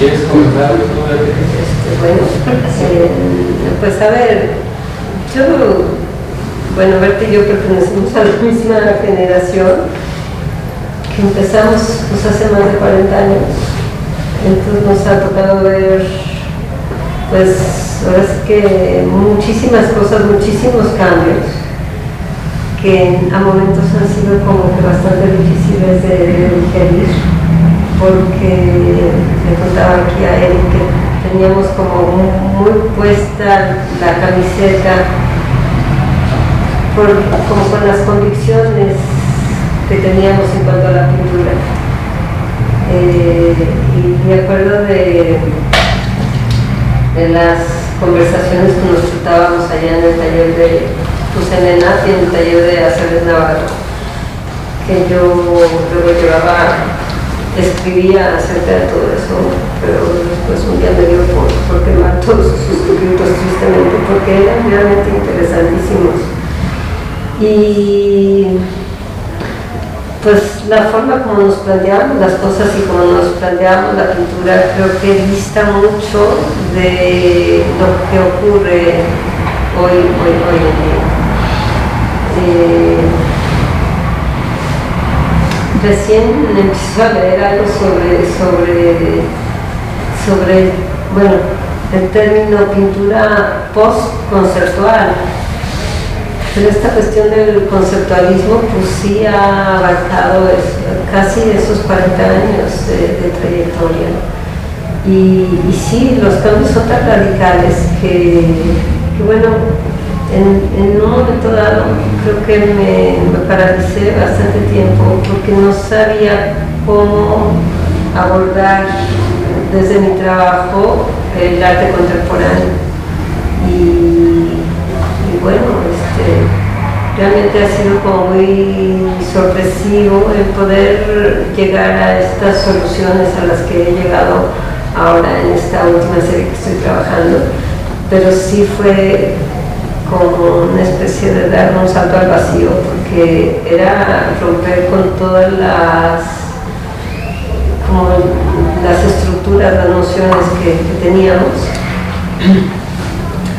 ¿Quieres comentar algo? Bueno, pues a ver, Berta y yo pertenecemos a la misma generación que empezamos pues, hace más de 40 años. Entonces nos ha tocado ver, pues ahora sí que muchísimas cosas, muchísimos cambios que a momentos han sido como que bastante difíciles de digerir, porque le contaba aquí a él que teníamos como muy puesta la camiseta como con las convicciones que teníamos en cuanto a la pintura. Y me acuerdo de las conversaciones que nos chutábamos allá en el taller de Enenat y en el taller de Aceves Navarro, que yo luego escribía acerca de todo eso, pero después un día me dio por quemar todos sus escritos tristemente, porque eran realmente interesantísimos. Y pues la forma como nos planteábamos las cosas y como nos planteábamos la pintura creo que dista mucho de lo que ocurre hoy en día. Recién empiezo a leer algo sobre el término pintura post-conceptual. Pero esta cuestión del conceptualismo pues sí ha abarcado casi esos 40 años de trayectoria. Y sí, los cambios son tan radicales que en un momento dado creo que me paralicé bastante tiempo porque no sabía cómo abordar desde mi trabajo el arte contemporáneo. Realmente ha sido como muy sorpresivo el poder llegar a estas soluciones a las que he llegado ahora en esta última serie que estoy trabajando, pero sí fue como una especie de dar un salto al vacío, porque era romper con todas las estructuras, las nociones que teníamos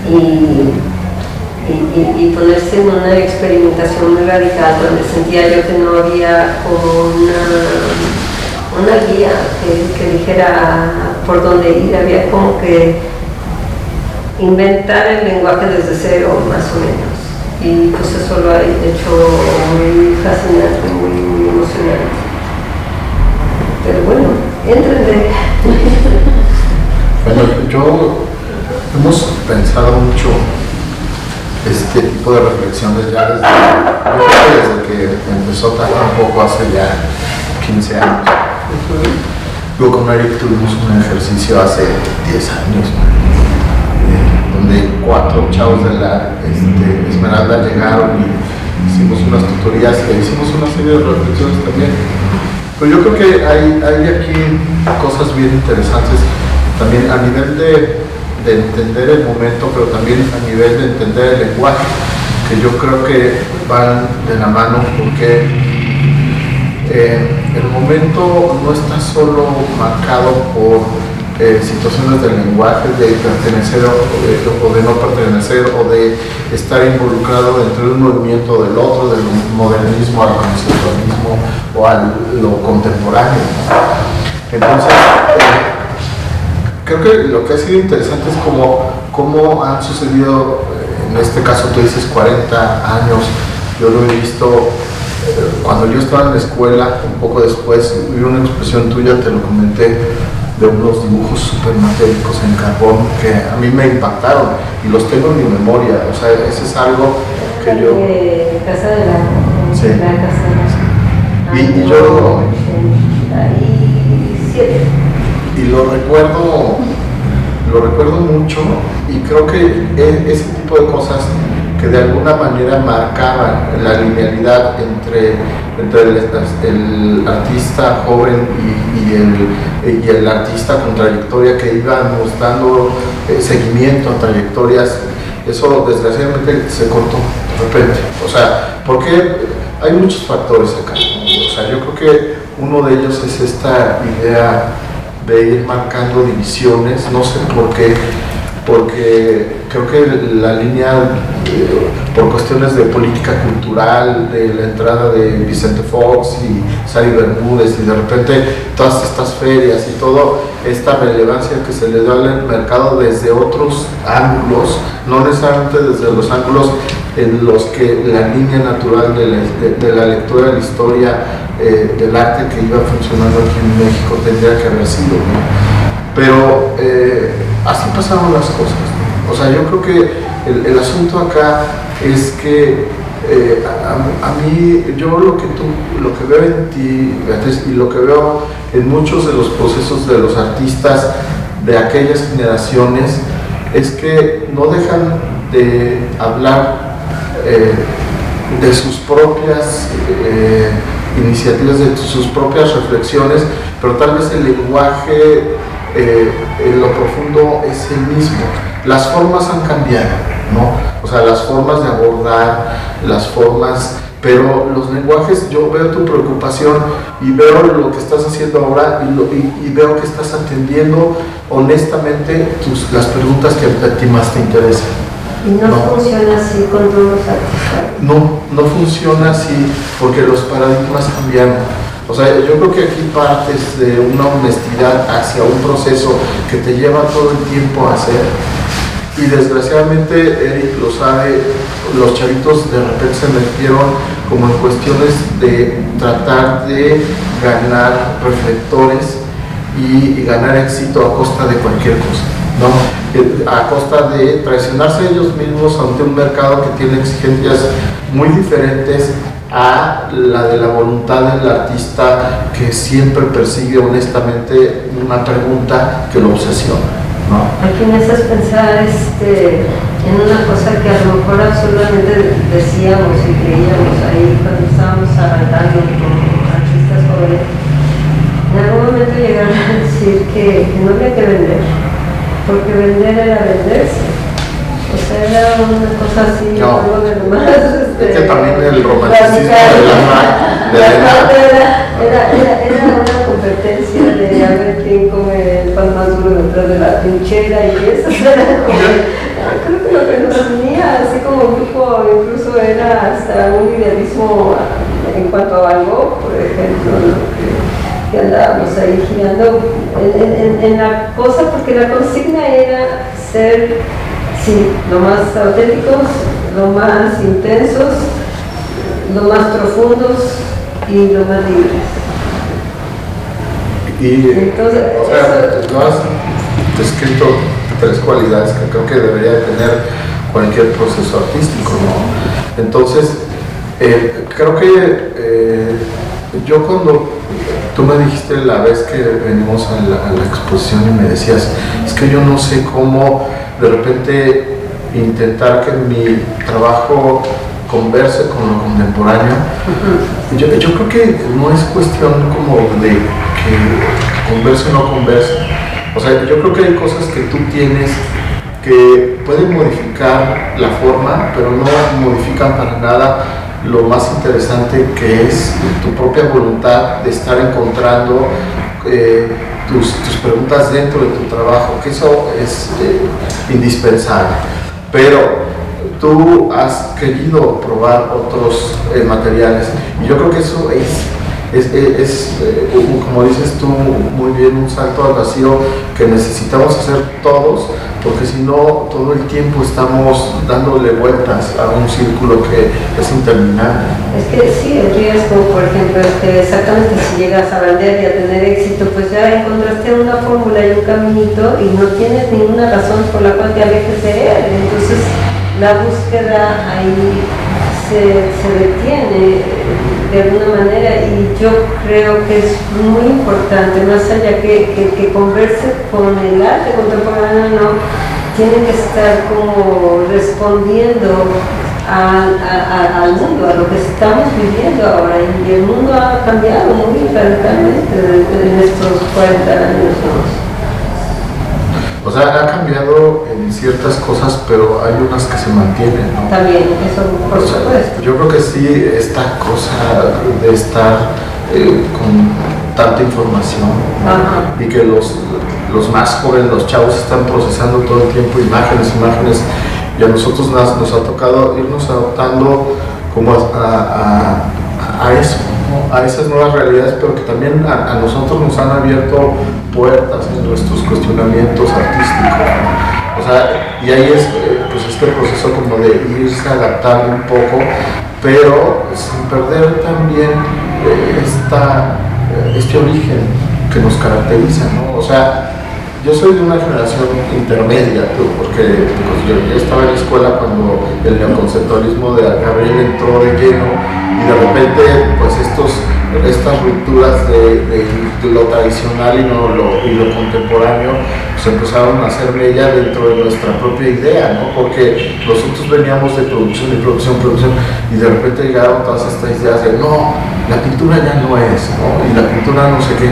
y ponerse en una experimentación muy radical donde sentía yo que no había como una guía que dijera por dónde ir, había como que inventar el lenguaje desde cero más o menos, y pues eso lo ha hecho muy fascinante, muy emocionante. Pero bueno, entren. Bueno, hemos pensado mucho este tipo de reflexiones ya desde que empezó un poco hace ya 15 años. Luego con Eric tuvimos un ejercicio hace 10 años, donde 4 chavos de la Esmeralda llegaron y hicimos unas tutorías y hicimos una serie de reflexiones también. Pero yo creo que hay aquí cosas bien interesantes también a nivel de entender el momento, pero también a nivel de entender el lenguaje, que yo creo que van de la mano, porque el momento no está solo marcado por situaciones del lenguaje, de pertenecer o de no pertenecer, o de estar involucrado dentro de un movimiento o del otro, del modernismo al conceptualismo o a lo contemporáneo. Entonces, creo que lo que ha sido interesante es cómo han sucedido, en este caso tú dices 40 años, yo lo he visto cuando yo estaba en la escuela, un poco después, vi una expresión tuya, te lo comenté, de unos dibujos súper matéricos en carbón que a mí me impactaron y los tengo en mi memoria, o sea, ese es algo que yo... Casa de la... Sí. La casa de la... Y yo... 87. Y lo recuerdo mucho, y creo que ese tipo de cosas que de alguna manera marcaban la linealidad entre el artista joven y el artista con trayectoria, que íbamos dando seguimiento a trayectorias, eso desgraciadamente se cortó de repente. O sea, porque hay muchos factores acá. O sea, yo creo que uno de ellos es esta idea de ir marcando divisiones, no sé por qué, porque creo que la línea, por cuestiones de política cultural, de la entrada de Vicente Fox y Sari Bermúdez y de repente todas estas ferias y toda esta relevancia que se le da al mercado desde otros ángulos, no necesariamente desde los ángulos en los que la línea natural de la lectura de la historia del arte que iba funcionando aquí en México tendría que haber sido, ¿no? Pero así pasaron las cosas, ¿no? O sea, yo creo que el asunto acá es que a mí, yo lo que veo en ti, Beatriz, y lo que veo en muchos de los procesos de los artistas de aquellas generaciones, es que no dejan de hablar de sus propias iniciativas, de sus propias reflexiones, pero tal vez el lenguaje en lo profundo es el mismo. Las formas han cambiado, ¿no? O sea, las formas de abordar, las formas, pero los lenguajes, yo veo tu preocupación y veo lo que estás haciendo ahora y veo que estás atendiendo honestamente las preguntas que a ti más te interesan. Y no funciona así con todos los artistas. No funciona así porque los paradigmas cambiaron. O sea, yo creo que aquí partes de una honestidad hacia un proceso que te lleva todo el tiempo a hacer. Y desgraciadamente, Eric lo sabe, los chavitos de repente se metieron como en cuestiones de tratar de ganar reflectores y ganar éxito a costa de cualquier cosa, ¿no? A costa de traicionarse ellos mismos ante un mercado que tiene exigencias muy diferentes a la de la voluntad del artista, que siempre persigue honestamente una pregunta que lo obsesiona, ¿no? Aquí me haces pensar en una cosa que a lo mejor absolutamente decíamos y creíamos ahí cuando estábamos arrancando como artistas jóvenes. En algún momento llegaron a decir que no había que vender, porque vender era venderse. O sea, era una cosa así, no, algo de lo más. Es que también el romanticismo de era una competencia de a ver quién come el pan más duro detrás de la trinchera, y eso era como, creo que lo que nos unía, así como grupo, incluso era hasta un idealismo en cuanto a Van Gogh, por ejemplo, ¿no? que andábamos ahí girando en la cosa, porque la consigna era ser, sí, lo más auténticos, lo más intensos, lo más profundos y lo más libres. Y entonces, o sea, tú has descrito 3 cualidades que creo que debería tener cualquier proceso artístico, ¿no? Entonces, creo que yo cuando tú me dijiste la vez que venimos a la exposición y me decías, es que yo no sé cómo de repente intentar que mi trabajo converse con lo contemporáneo. Yo creo que no es cuestión como de que converse o no converse. O sea, yo creo que hay cosas que tú tienes que pueden modificar la forma, pero no modifican para nada lo más interesante, que es tu propia voluntad de estar encontrando tus preguntas dentro de tu trabajo, que eso es indispensable. Pero tú has querido probar otros materiales, y yo creo que eso es como dices tú muy bien, un salto al vacío que necesitamos hacer todos, porque si no todo el tiempo estamos dándole vueltas a un círculo que es interminable. Es que sí, el riesgo, por ejemplo, es que exactamente si llegas a vender y a tener éxito, pues ya encontraste una fórmula y un caminito y no tienes ninguna razón por la cual te alejes de él. Entonces la búsqueda ahí se detiene de alguna manera, y yo creo que es muy importante, más allá que converse con el arte contemporáneo, no tiene que estar como respondiendo al mundo, a lo que estamos viviendo ahora, y el mundo ha cambiado muy radicalmente en estos 40 años, ¿no? O sea, ha cambiado en ciertas cosas, pero hay unas que se mantienen, ¿no? También, eso por supuesto. Yo creo que sí, esta cosa de estar con tanta información, ¿no? Y que los más jóvenes, los chavos, están procesando todo el tiempo imágenes, y a nosotros nos ha tocado irnos adaptando como a eso, ¿no? A esas nuevas realidades, pero que también a nosotros nos han abierto puertas en nuestros cuestionamientos artísticos, ¿no? O sea, y ahí es pues este proceso como de irse adaptando un poco, pero sin perder también este origen que nos caracteriza, ¿no? O sea, yo soy de una generación intermedia, porque pues, yo estaba en la escuela cuando el neoconceptualismo de Gabriel entró de lleno, y de repente pues estas rupturas de lo tradicional y lo contemporáneo pues empezaron a hacer mella dentro de nuestra propia idea, ¿no? Porque nosotros veníamos de producción, y de repente llegaron todas estas ideas de no, la pintura ya no es, ¿no? Y la pintura no sé qué.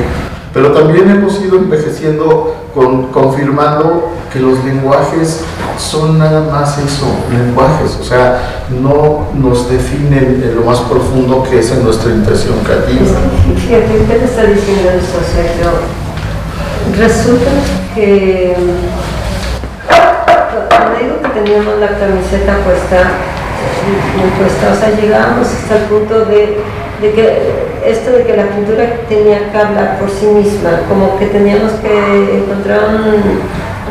Pero también hemos ido envejeciendo confirmando que los lenguajes son nada más eso, lenguajes, o sea, no nos definen en lo más profundo que es en nuestra intención creativa. Fíjate, ¿qué te está diciendo eso? O sea, yo, resulta que cuando digo que teníamos la camiseta puesta, o sea, llegamos hasta el punto de que esto de que la pintura tenía que hablar por sí misma, como que teníamos que encontrar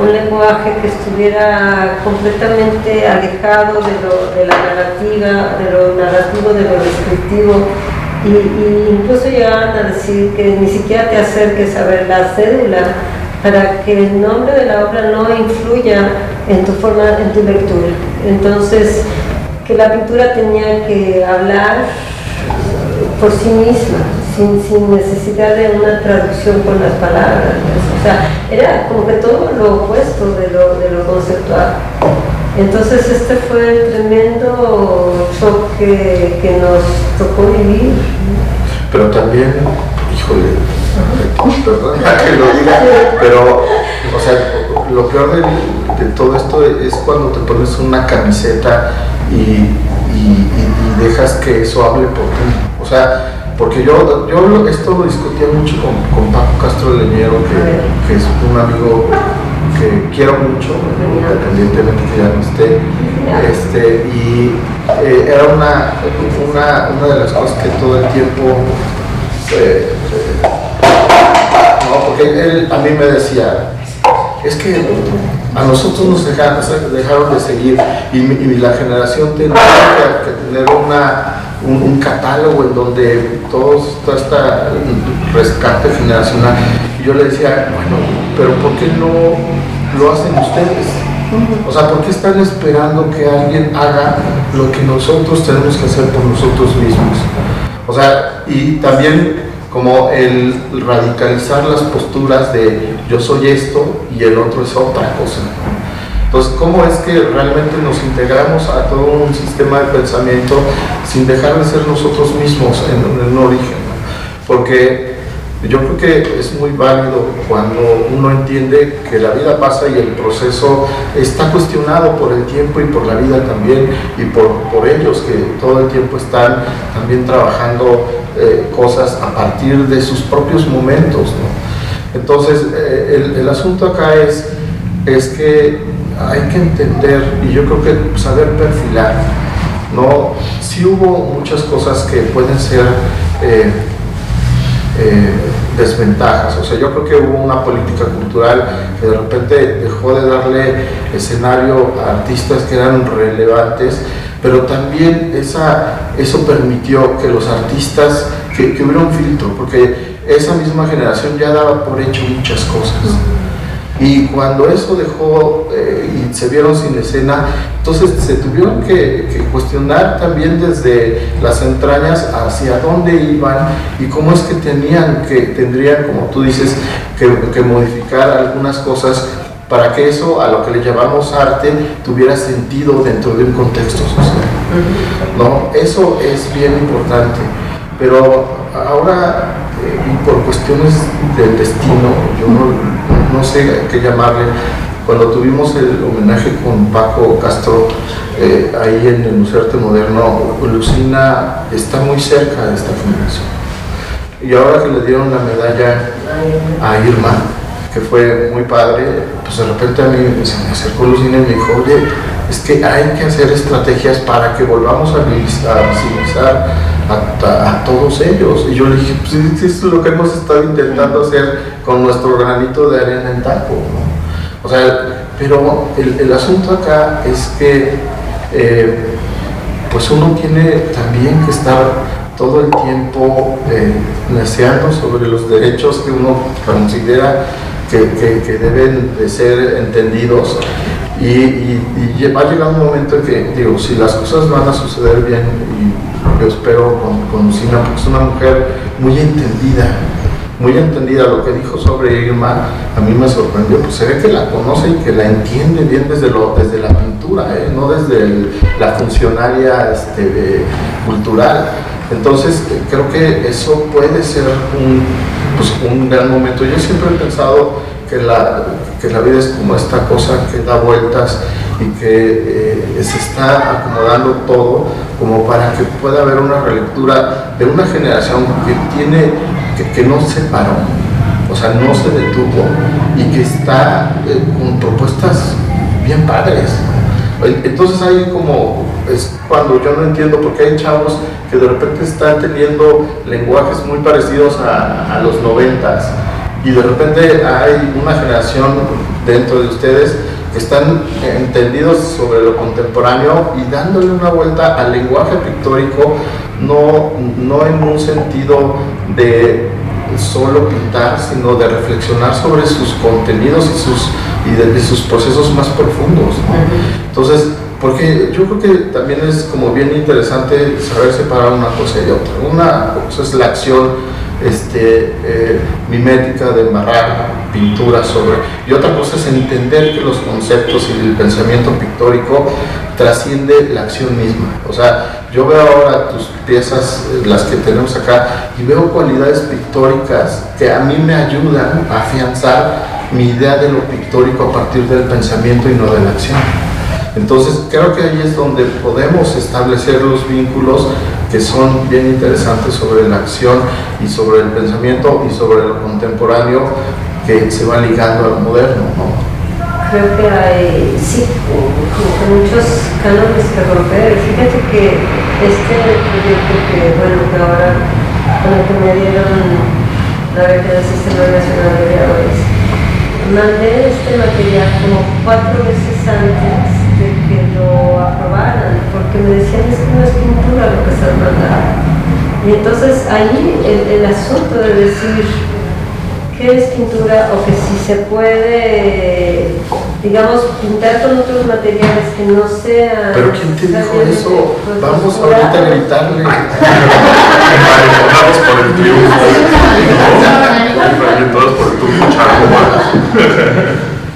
un lenguaje que estuviera completamente alejado de la narrativa, de lo narrativo, de lo descriptivo, y incluso llegaban a decir que ni siquiera te acerques a ver la cédula para que el nombre de la obra no influya en tu forma, en tu lectura. Entonces, que la pintura tenía que hablar por sí misma, sin necesidad de una traducción con las palabras. O sea, era como que todo lo opuesto de lo conceptual. Entonces este fue el tremendo choque que nos tocó vivir. Pero también, híjole, perdona que lo diga, pero, o sea, lo peor de todo esto es cuando te pones una camiseta y dejas que eso hable por ti. O sea, porque yo esto lo discutía mucho con Paco Castro Leñero, que es un amigo que quiero mucho, independientemente que ya no esté, y era una de las cosas que todo el tiempo, no, porque él a mí me decía, es que a nosotros nos dejaron de seguir, y la generación tendría que tener un catálogo en donde todo este rescate generacional. Y yo le decía, bueno, pero ¿por qué no lo hacen ustedes? O sea, ¿por qué están esperando que alguien haga lo que nosotros tenemos que hacer por nosotros mismos? O sea, y también como el radicalizar las posturas de yo soy esto y el otro es otra cosa. Entonces, ¿cómo es que realmente nos integramos a todo un sistema de pensamiento sin dejar de ser nosotros mismos en un origen? Porque yo creo que es muy válido cuando uno entiende que la vida pasa y el proceso está cuestionado por el tiempo y por la vida también, y por ellos que todo el tiempo están también trabajando cosas a partir de sus propios momentos, ¿no? Entonces, el asunto acá es que hay que entender, y yo creo que saber perfilar, ¿no? Sí hubo muchas cosas que pueden ser desventajas. O sea, yo creo que hubo una política cultural que de repente dejó de darle escenario a artistas que eran relevantes, pero también eso permitió que los artistas, que hubiera un filtro, porque esa misma generación ya daba por hecho muchas cosas. Y cuando eso dejó y se vieron sin escena, entonces se tuvieron que cuestionar también desde las entrañas hacia dónde iban y cómo es que tendrían, como tú dices, que modificar algunas cosas para que eso, a lo que le llamamos arte, tuviera sentido dentro de un contexto social. ¿No? Eso es bien importante. Pero ahora, y por cuestiones del destino, yo no sé qué llamarle, cuando tuvimos el homenaje con Paco Castro ahí en el Museo de Arte Moderno, Lucina está muy cerca de esta generación. Y ahora que le dieron la medalla a Irma, que fue muy padre, pues de repente a mí se me acercó Lucina y me dijo, oye, es que hay que hacer estrategias para que volvamos a visibilizar a todos ellos. Y yo le dije, pues eso es lo que hemos estado intentando hacer con nuestro granito de arena en Taco, ¿no? O sea, pero el asunto acá es que pues uno tiene también que estar todo el tiempo neceando sobre los derechos que uno considera que deben de ser entendidos y va a llegar un momento en que, digo, si las cosas van a suceder bien, y yo espero con Lucina, porque es una mujer muy entendida, lo que dijo sobre Irma, a mí me sorprendió, pues se ve que la conoce y que la entiende bien desde la pintura, no desde la funcionaria cultural. Entonces, creo que eso puede ser un gran momento. Yo siempre he pensado que la vida es como esta cosa que da vueltas y que se está acomodando todo como para que pueda haber una relectura de una generación que no se paró, o sea, no se detuvo y que está con propuestas bien padres. Entonces ahí es cuando yo no entiendo por qué hay chavos que de repente están teniendo lenguajes muy parecidos a los 90s y de repente hay una generación dentro de ustedes que están entendidos sobre lo contemporáneo y dándole una vuelta al lenguaje pictórico, no en un sentido de solo pintar, sino de reflexionar sobre sus contenidos y de sus procesos más profundos, ¿no? Entonces, porque yo creo que también es como bien interesante saber separar una cosa y otra. Una cosa es la acción mimética de embarrar pintura sobre, y otra cosa es entender que los conceptos y el pensamiento pictórico trasciende la acción misma. O sea, yo veo ahora tus piezas, las que tenemos acá, y veo cualidades pictóricas que a mí me ayudan a afianzar mi idea de lo pictórico a partir del pensamiento y no de la acción. Entonces creo que ahí es donde podemos establecer los vínculos que son bien interesantes sobre la acción y sobre el pensamiento y sobre lo contemporáneo que se va ligando a lo moderno, ¿no? Creo que hay, sí, como que muchos cánones que romper. Fíjate que este proyecto que ahora con el que me dieron la beca del Sistema Nacional de Creadores, mandé este material como 4 veces antes de que lo aprobaran, porque me decían es que no es pintura lo que están mandando. Y entonces ahí el asunto de decir qué es pintura o que si se puede, digamos, pintar con otros materiales que no sean... ¿Pero quién te dijo eso? Vamos ahorita a gritarle. Vamos por el triunfo. Todos por el triunfo, charco.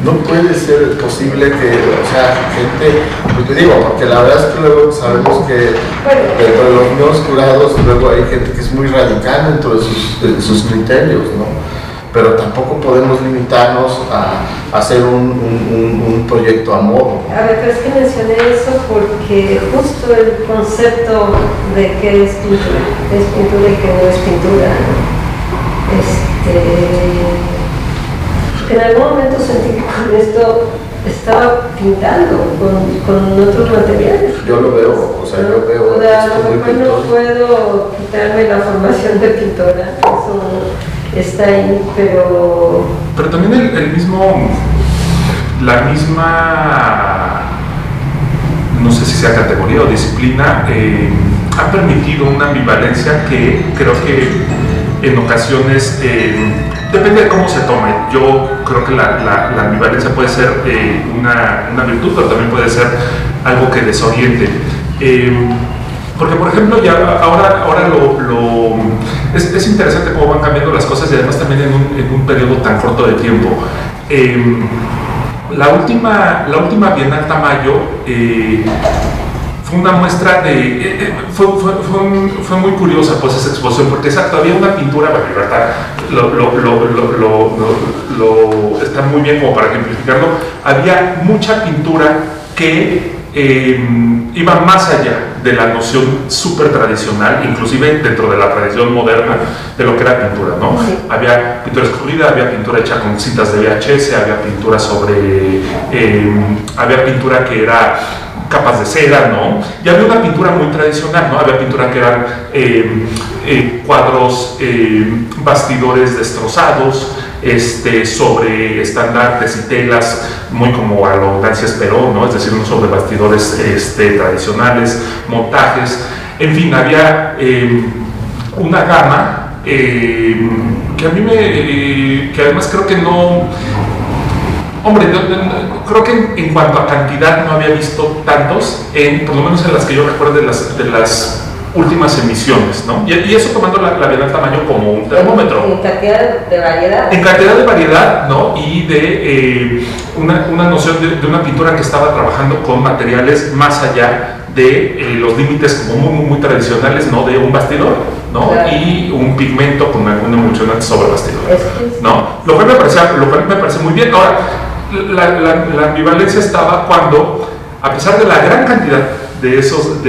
No puede ser posible que, o sea, gente, pues te digo, porque la verdad es que luego sabemos que dentro de los nuevos jurados luego hay gente que es muy radical dentro de sus criterios, ¿no? Pero tampoco podemos limitarnos a hacer un proyecto a modo. A ver, pero es que mencioné eso porque justo el concepto de qué es pintura y qué no es pintura, en algún momento sentí que con esto estaba pintando con otros materiales. Yo lo veo, o sea, ¿no? yo veo. O sea, a lo mejor no puedo quitarme la formación de pintora, eso está ahí, pero... Pero también la misma, no sé si sea categoría o disciplina, ha permitido una ambivalencia que creo que en ocasiones... depende de cómo se tome. Yo creo que la ambivalencia puede ser una virtud, pero también puede ser algo que desoriente. Porque, por ejemplo, ya ahora es interesante cómo van cambiando las cosas y además también en un periodo tan corto de tiempo. La última Bienal Tamayo fue una muestra de... fue muy curiosa pues esa exposición, porque exacto, había una pintura, bueno, está muy bien como para ejemplificarlo, había mucha pintura que iba más allá de la noción súper tradicional, inclusive dentro de la tradición moderna de lo que era pintura, ¿no? Sí. Había pintura escurrida, había pintura hecha con cintas de VHS, había pintura había pintura que era capas de cera, ¿no? Y había una pintura muy tradicional, ¿no? Había pintura que eran cuadros, bastidores destrozados, sobre estandartes y telas, muy como a lo Nancy Esperó, ¿no? Es decir, no sobre bastidores tradicionales, montajes, en fin, había una gama que a mí que además creo que no, hombre, creo que en cuanto a cantidad no había visto tantos, por lo menos en las que yo recuerdo de las últimas emisiones, ¿no? Y eso tomando la Bienal Tamaño como un termómetro. En cantidad de variedad. En cantidad de variedad, ¿no? Y de una noción de una pintura que estaba trabajando con materiales más allá de los límites como muy tradicionales, ¿no? De un bastidor, ¿no? Claro. Y un pigmento con algún emulsionante sobre el bastidor, ¿no? Lo cual me parece muy bien. Ahora, la ambivalencia estaba cuando, a pesar de la gran cantidad de estos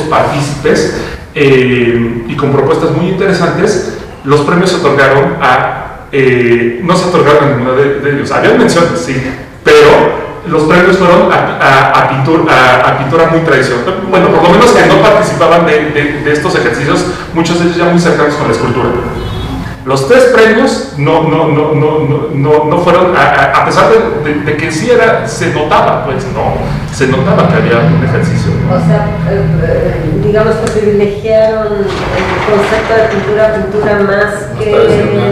partícipes y con propuestas muy interesantes, los premios se otorgaron no se otorgaron a ninguno de ellos. Habían menciones, sí, pero los premios fueron a pintura muy tradicional. Bueno, por lo menos que no participaban de estos ejercicios, muchos de ellos ya muy cercanos con la escultura. Los 3 premios no fueron, a pesar de que sí se notaba, pues no, se notaba que había un ejercicio. O sea, digamos que privilegiaron el concepto de pintura más que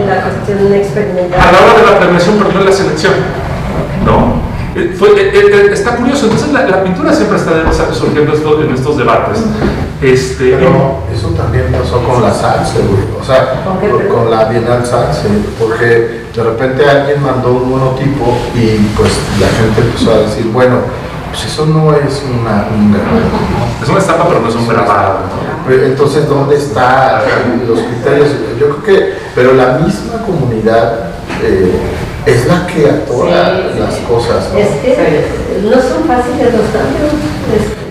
la cuestión experimental. A la hora de la premiación, pero no en la selección, ¿no? Está curioso, entonces la pintura siempre está surgiendo en estos debates. Pero eso también pasó con la salsa, güey. O sea, con la Bienal Salsa, porque de repente alguien mandó un monotipo y pues la gente empezó a decir, bueno, pues eso no es un grabado. Es una estampa, pero no es un grabado, ¿no? Entonces, ¿dónde están los criterios? Yo creo que, pero la misma comunidad es la que atora las cosas, ¿no? Es que no son fáciles los cambios.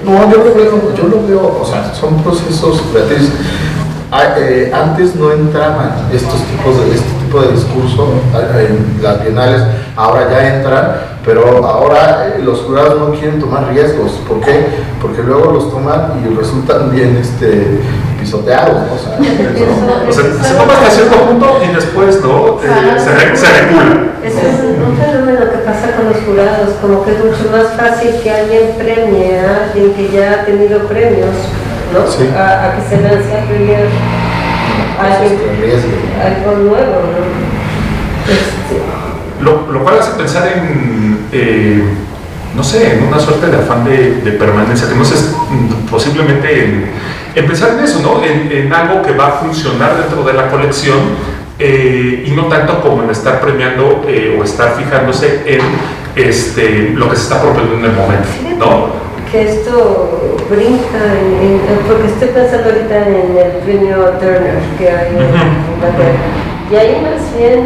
No, yo lo veo, o sea, son procesos creativos. Antes no entraban este tipo de discurso en las bienales, ahora ya entran, pero ahora los jurados no quieren tomar riesgos. ¿Por qué? Porque luego los toman y resultan bien pisoteados, ¿no? O sea, se toma hasta cierto punto y después, ¿no? Se regula. Eso es un fenómeno que pasa con los jurados, como que es mucho más fácil que alguien premie a alguien que ya ha tenido premios, ¿no? Sí. A que se lance a premiar algo nuevo, ¿no? Lo cual hace pensar en, no sé, en una suerte de afán de permanencia, que no sé, posiblemente en pensar en eso, ¿no? En algo que va a funcionar dentro de la colección y no tanto como en estar premiando o estar fijándose en lo que se está proponiendo en el momento, ¿no? Que esto brinca, porque estoy pensando ahorita en el premio Turner que hay en Inglaterra, y ahí más bien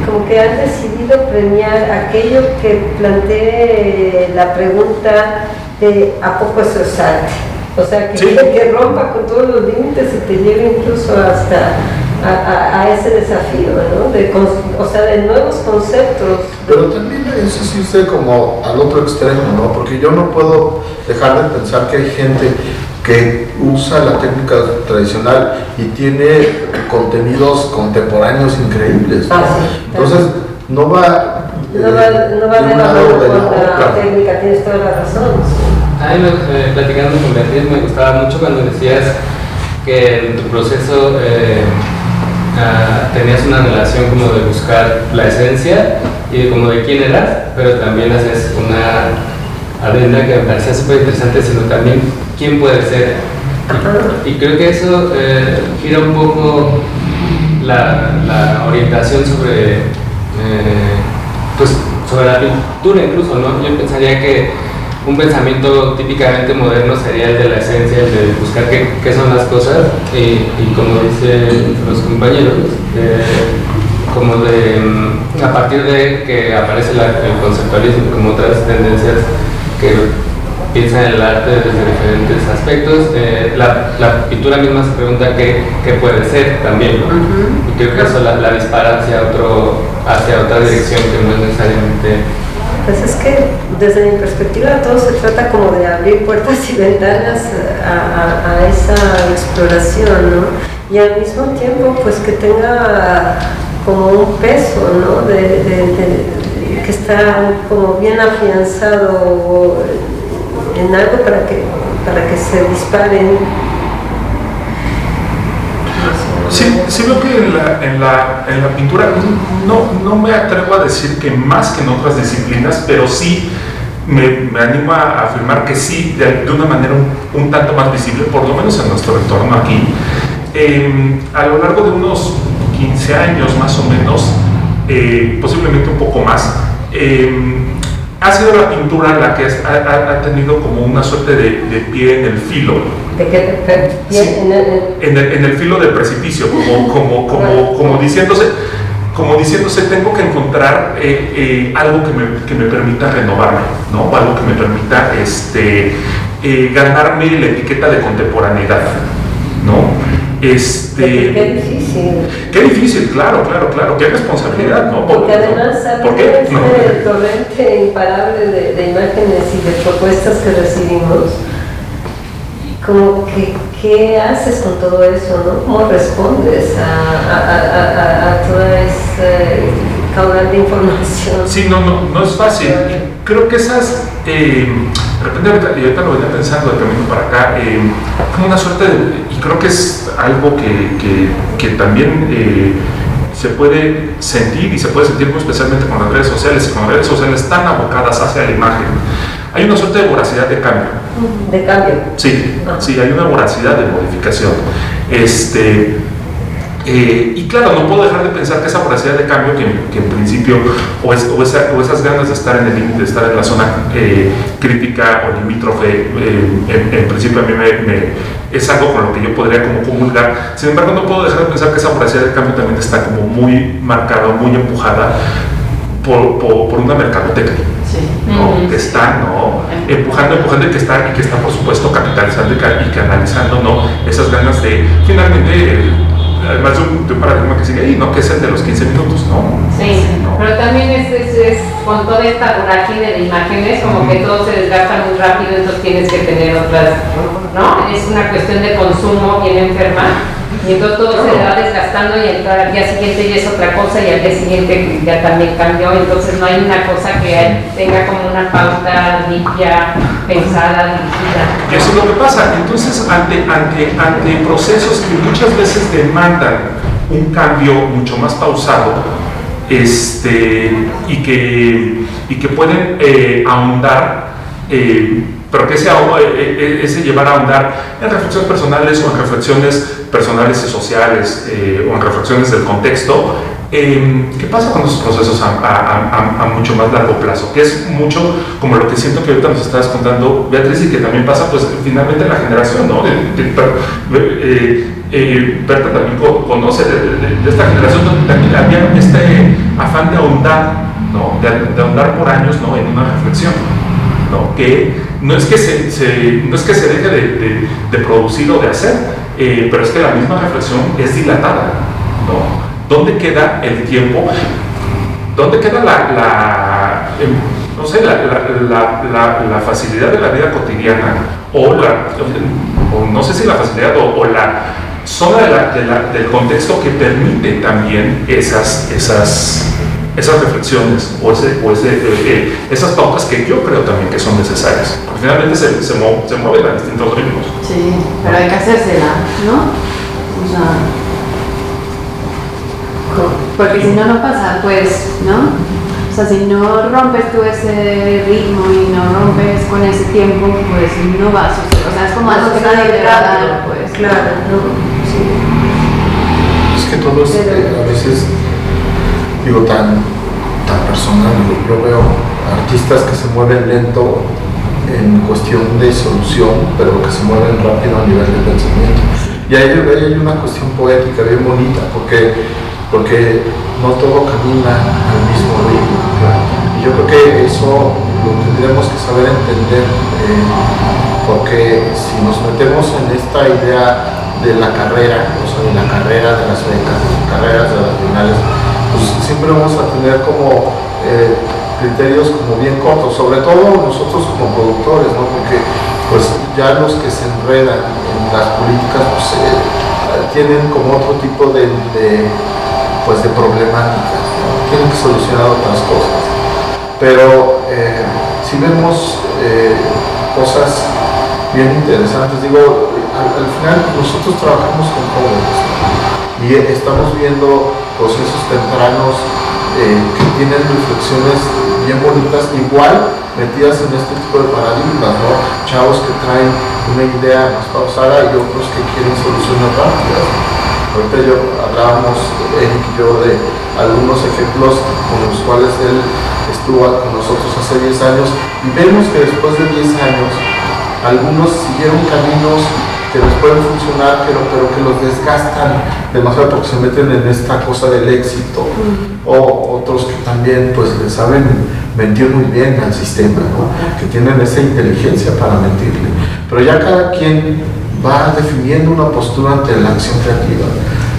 como que han decidido premiar aquello que plantee la pregunta de ¿a poco eso es arte? O sea, que rompa con todos los límites y te lleve incluso hasta a ese desafío, ¿no? De nuevos conceptos. Pero también eso sí es como al otro extremo, ¿no? Porque yo no puedo dejar de pensar que hay gente que usa la técnica tradicional y tiene contenidos contemporáneos increíbles, ¿no? Sí, entonces no va de la mano con la técnica, tienes toda la razón. A mí, platicando con Beatriz, me gustaba mucho cuando decías que en tu proceso tenías una relación como de buscar la esencia y como de quién eras, pero también haces una adenda que me parecía súper interesante, sino también quién puede ser. Y creo que eso gira un poco la orientación sobre la pintura incluso, ¿no? Yo pensaría que un pensamiento típicamente moderno sería el de la esencia, el de buscar qué son las cosas y como dicen los compañeros, a partir de que aparece el conceptualismo como otras tendencias que piensan en el arte desde diferentes aspectos. La pintura misma se pregunta qué puede ser también, ¿no? Y creo que eso la dispara hacia otra dirección que no es necesariamente... Pues es que desde mi perspectiva todo se trata como de abrir puertas y ventanas a esa exploración, ¿no? Y al mismo tiempo pues que tenga como un peso, ¿no? Que está como bien afianzado en algo para que se disparen. Sí veo que en la pintura no me atrevo a decir que más que en otras disciplinas, pero sí me animo a afirmar que sí, de una manera un tanto más visible, por lo menos en nuestro entorno aquí. A lo largo de unos 15 años más o menos, posiblemente un poco más, ha sido la pintura la que ha tenido como una suerte de pie en el filo. ¿De qué pie? Sí, en el filo del precipicio, como diciéndose, tengo que encontrar algo que me permita renovarme, ¿no? Algo que me permita ganarme la etiqueta de contemporaneidad, ¿no? Qué difícil. Qué difícil, claro, qué responsabilidad, ¿no? Porque además, ¿por qué? Este torrente imparable de imágenes y de propuestas que recibimos, como que, ¿qué haces con todo eso, no? ¿Cómo respondes a toda esa caudal de información? Sí, no es fácil. Y creo que esas, de repente, y ahorita lo venía pensando de camino para acá, como una suerte y creo que es algo que también se puede sentir, y se puede sentir muy especialmente con las redes sociales, y con las redes sociales tan abocadas hacia la imagen. Hay una suerte de voracidad de cambio. ¿De cambio? Sí, hay una voracidad de modificación. Y claro, no puedo dejar de pensar que esa voracidad de cambio, que en principio, o esas ganas de estar en el límite, de estar en la zona crítica o limítrofe, en principio a mí es algo con lo que yo podría como comulgar. Sin embargo, no puedo dejar de pensar que esa voracidad de cambio también está como muy marcada, muy empujada por una mercadotecnia. Sí. ¿No? Que está, ¿no? empujando y que está por supuesto capitalizando y canalizando, ¿no? Esas ganas de finalmente, además de un paradigma que sigue ahí, ¿no? Que es el de los 15 minutos, ¿no? Sí, ¿no? Pero también es con toda esta vorágine de imágenes, como que todo se desgasta muy rápido, entonces tienes que tener otras, ¿no? Es una cuestión de consumo bien enferma. Y entonces todo se va desgastando y al día siguiente ya es otra cosa y al día siguiente ya también cambió, entonces no hay una cosa que tenga como una pauta limpia, pensada, dirigida. Eso es lo que pasa. Entonces, ante procesos que muchas veces demandan un cambio mucho más pausado, y que pueden ahondar, pero que ese llevar a ahondar en reflexiones personales o en reflexiones personales y sociales o en reflexiones del contexto. ¿Qué pasa con esos procesos a mucho más largo plazo? Que es mucho como lo que siento que ahorita nos estabas contando, Beatriz, y que también pasa pues finalmente en la generación, ¿no? Berta también conoce de esta generación donde también había este afán de ahondar, ¿no? De ahondar por años, ¿no? En una reflexión, ¿no? Que no es que se deje de producir o de hacer, pero es que la misma reflexión es dilatada, ¿no? ¿Dónde queda el tiempo? ¿Dónde queda la facilidad de la vida cotidiana? O no sé si la facilidad o la zona del contexto que permite también esas reflexiones o esas pautas que yo creo también que son necesarias. Porque finalmente se mueven a distintos ritmos. Sí, pero hay que hacérsela, ¿no? O sea, porque si no, no pasa, pues, ¿no? O sea, si no rompes tú ese ritmo y no rompes con ese tiempo, pues no va a suceder. O sea, es como algo que nadie te va a dar, pues. Claro, ¿no? Sí. Es que todo es a veces, digo, tan personal. Yo veo artistas que se mueven lento en cuestión de solución, pero que se mueven rápido a nivel de pensamiento. Y ahí hay una cuestión poética bien bonita, porque no todo camina al mismo ritmo. Y yo creo que eso lo tendríamos que saber entender, porque si nos metemos en esta idea de la carrera, o sea, de la carrera de las becas, de las carreras de las bienales, pues siempre vamos a tener como criterios como bien cortos, sobre todo nosotros como productores, ¿no? Porque pues ya los que se enredan en las políticas pues, tienen como otro tipo de problemáticas, ¿no? Tienen que solucionar otras cosas. Pero si vemos cosas bien interesantes, digo, al final nosotros trabajamos con jóvenes y estamos viendo procesos tempranos que tienen reflexiones bien bonitas, igual metidas en este tipo de paradigmas, ¿no? Chavos que traen una idea más pausada y otros que quieren soluciones rápidas. Ahorita hablábamos, Eric y yo, de algunos ejemplos con los cuales él estuvo con nosotros hace 10 años y vemos que después de 10 años algunos siguieron caminos que les pueden funcionar, pero que los desgastan demasiado porque se meten en esta cosa del éxito, o otros que también pues le saben mentir muy bien al sistema, ¿no? Que tienen esa inteligencia para mentirle, pero ya cada quien va definiendo una postura ante la acción creativa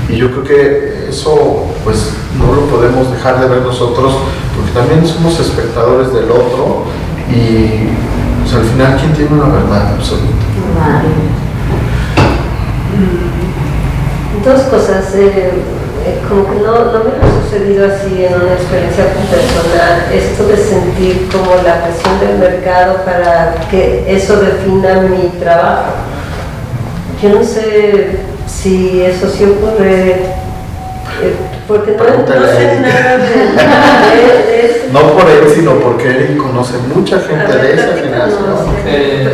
y yo creo que eso pues no lo podemos dejar de ver nosotros porque también somos espectadores del otro y pues, al final ¿quién tiene una verdad absoluta? Dos cosas, como que no me ha sucedido así en una experiencia personal, esto de sentir como la presión del mercado para que eso defina mi trabajo. Yo no sé si eso sí ocurre, porque no sé nada de eso. No por él, sino porque él conoce mucha gente de esa generación. Pero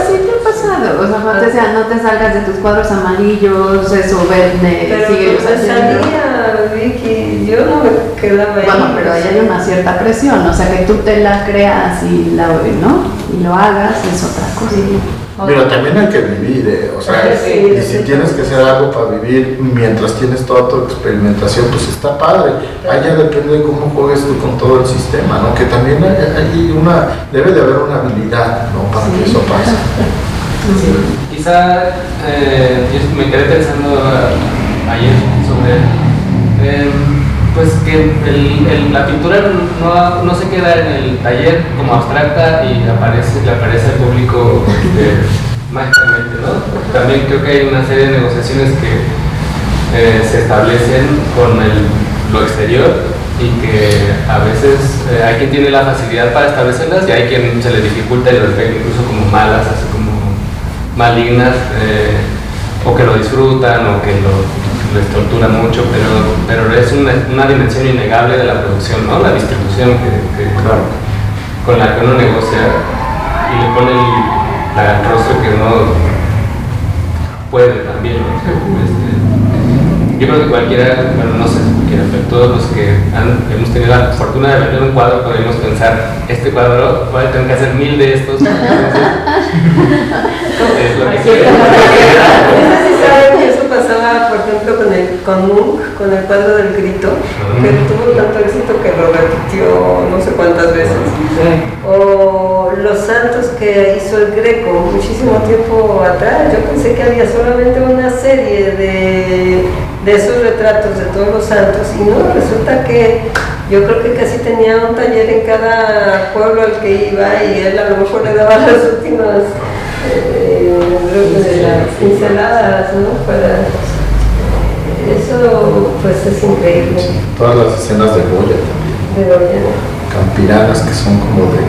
sí te ha pasado, o sea, te sea, no te salgas de tus cuadros amarillos, eso vende, pero sigue pues salía, Vicky, yo no me quedaba ahí. Bueno, pero ahí hay una cierta presión, o sea, que tú te la creas y lo hagas es otra cosa. Pero también hay que vivir, o sea, y si tienes que hacer algo para vivir mientras tienes toda tu experimentación, pues está padre. Ahí ya depende de cómo juegues tú con todo el sistema, ¿no? Que también debe de haber una habilidad, ¿no? Para que eso pase. Sí. Quizá yo me quedé pensando ayer sobre pues que la pintura no se queda en el taller como abstracta y le aparece al público mágicamente, ¿no? También creo que hay una serie de negociaciones que se establecen con lo exterior y que a veces hay quien tiene la facilidad para establecerlas y hay quien se le dificulta y las ve incluso como malas, así como malignas, o que lo disfrutan o que les tortura mucho, pero es una dimensión innegable de la producción, ¿no? La distribución Claro. con la que uno negocia y le pone el rostro que uno puede también, ¿no? Yo creo que cualquiera, bueno, no sé si cualquiera, pero todos los que hemos tenido la fortuna de vender un cuadro podemos pensar, este cuadro, tengo que hacer 1000 de estos. Es lo que quiero. No sé si saben que eso pasaba, por ejemplo, con Munch, con el cuadro del grito, que tuvo tanto éxito que lo repitió no sé cuántas veces. O Los Santos que hizo el Greco muchísimo tiempo atrás. Yo pensé que había solamente una serie de esos retratos de todos los santos y no, resulta que yo creo que casi tenía un taller en cada pueblo al que iba y él a lo mejor le daba las últimas las pinceladas, ¿no? Para eso pues es increíble. Todas las escenas de Goya también. De Goya. Campiranas que son como de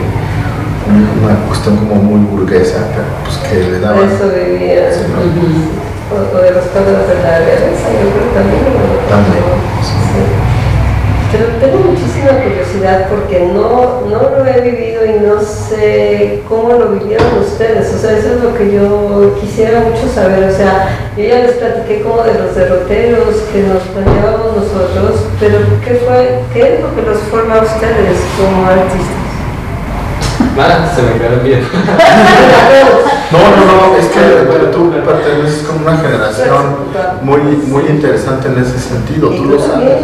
una cuestión como muy burguesa, pero pues que le daban. Eso vivía. Sí, ¿no? O de los cuadros de la realeza, yo creo también. También. Sí. Pero tengo muchísima curiosidad porque no lo he vivido y no sé cómo lo vivieron ustedes. O sea, eso es lo que yo quisiera mucho saber. O sea, yo ya les platiqué como de los derroteros que nos planeábamos nosotros, pero ¿qué es lo que los forma a ustedes como artistas? Se me quedaron bien. No, es que tú perteneces como una generación muy interesante en ese sentido, tú lo sabes.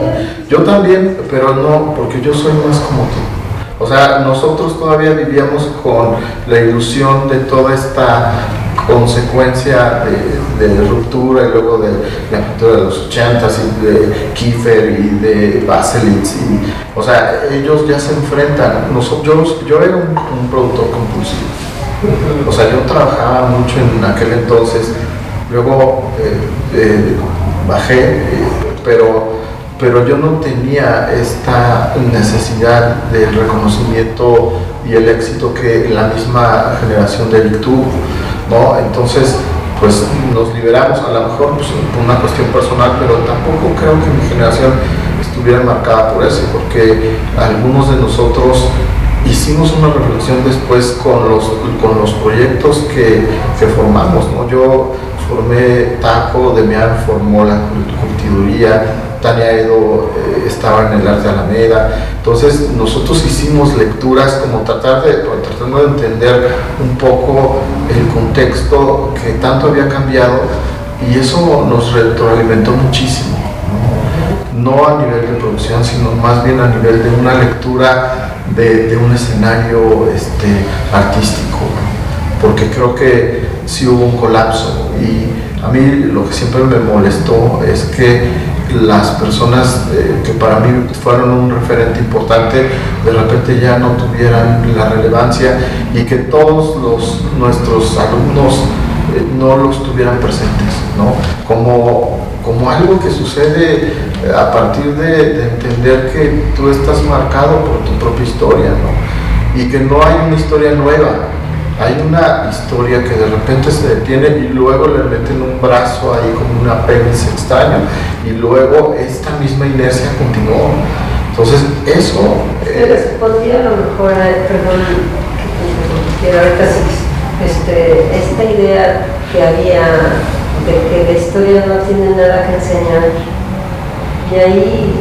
Yo también, pero no, porque yo soy más como tú. O sea, nosotros todavía vivíamos con la ilusión de toda esta consecuencia de ruptura y luego de la pintura de los 80s y de Kiefer y de Baselitz. O sea, ellos ya se enfrentan. Yo era un productor compulsivo. O sea, yo trabajaba mucho en aquel entonces. Luego bajé, pero yo no tenía esta necesidad del reconocimiento y el éxito que la misma generación de Eric tuvo, ¿no? Entonces, pues nos liberamos, a lo mejor pues, por una cuestión personal, pero tampoco creo que mi generación estuviera marcada por eso, porque algunos de nosotros hicimos una reflexión después con los proyectos que formamos, ¿no? Yo formé Taco, Demián formó la curtiduría, Tania Edo estaba en el Arte Alameda. Entonces nosotros hicimos lecturas como tratando de entender un poco el contexto que tanto había cambiado, y eso nos retroalimentó muchísimo, no a nivel de producción, sino más bien a nivel de una lectura de un escenario artístico, porque creo que sí hubo un colapso. Y a mí lo que siempre me molestó es que las personas que para mí fueron un referente importante de repente ya no tuvieran la relevancia, y que todos nuestros alumnos no los tuvieran presentes, ¿no? Como algo que sucede a partir de entender que tú estás marcado por tu propia historia, ¿no? Y que no hay una historia nueva. Hay una historia que de repente se detiene y luego le meten un brazo ahí como un apéndice extraño, y luego esta misma inercia continuó. Entonces eso... Se respondía a lo mejor, perdón, que ahorita esta idea que había de que la historia no tiene nada que enseñar, y ahí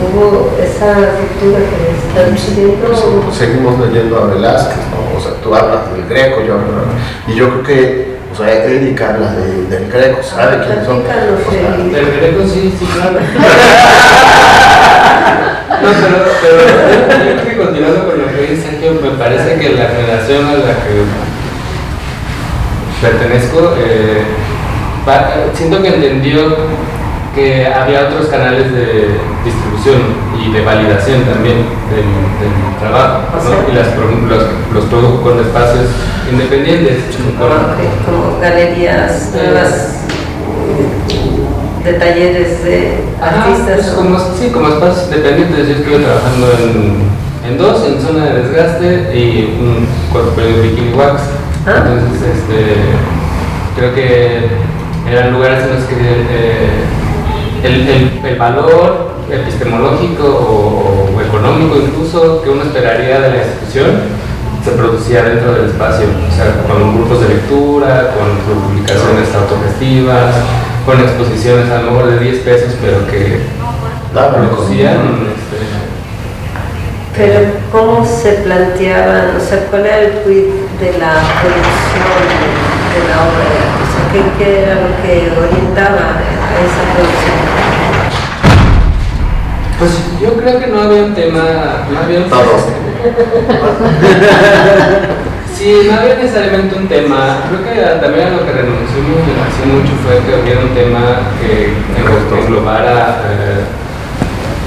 hubo esa ruptura que está sucediendo. Pues seguimos leyendo a Velázquez, ¿no? O sea, tú hablas del Greco, y yo creo que, o sea, Erika habla del Greco, ¿sabe quiénes son? Del Greco sí, claro. No, pero yo creo que continuando con lo que dice Sergio, me parece que la generación a la que pertenezco, siento que entendió que había otros canales de distribución y de validación también del trabajo, ¿no? Y los produjo con espacios independientes. Como galerías nuevas de talleres de artistas. Pues como espacios independientes. Yo estuve trabajando en dos, en Zona de Desgaste y un corto periodo de Bikini Wax. Entonces, creo que eran lugares en los que el valor epistemológico o económico incluso que uno esperaría de la institución se producía dentro del espacio, o sea, con grupos de lectura, con publicaciones autogestivas, con exposiciones a lo mejor de 10 pesos, pero que producían. Pero ¿cómo se planteaban? O sea, ¿cuál era el quid de la producción de la obra de arte? O sea, ¿qué era lo que orientaba a esa producción? Pues yo creo que no había un tema, sí, no había necesariamente un tema. Creo que también a lo que renunció mi generación mucho fue que hubiera un tema que englobara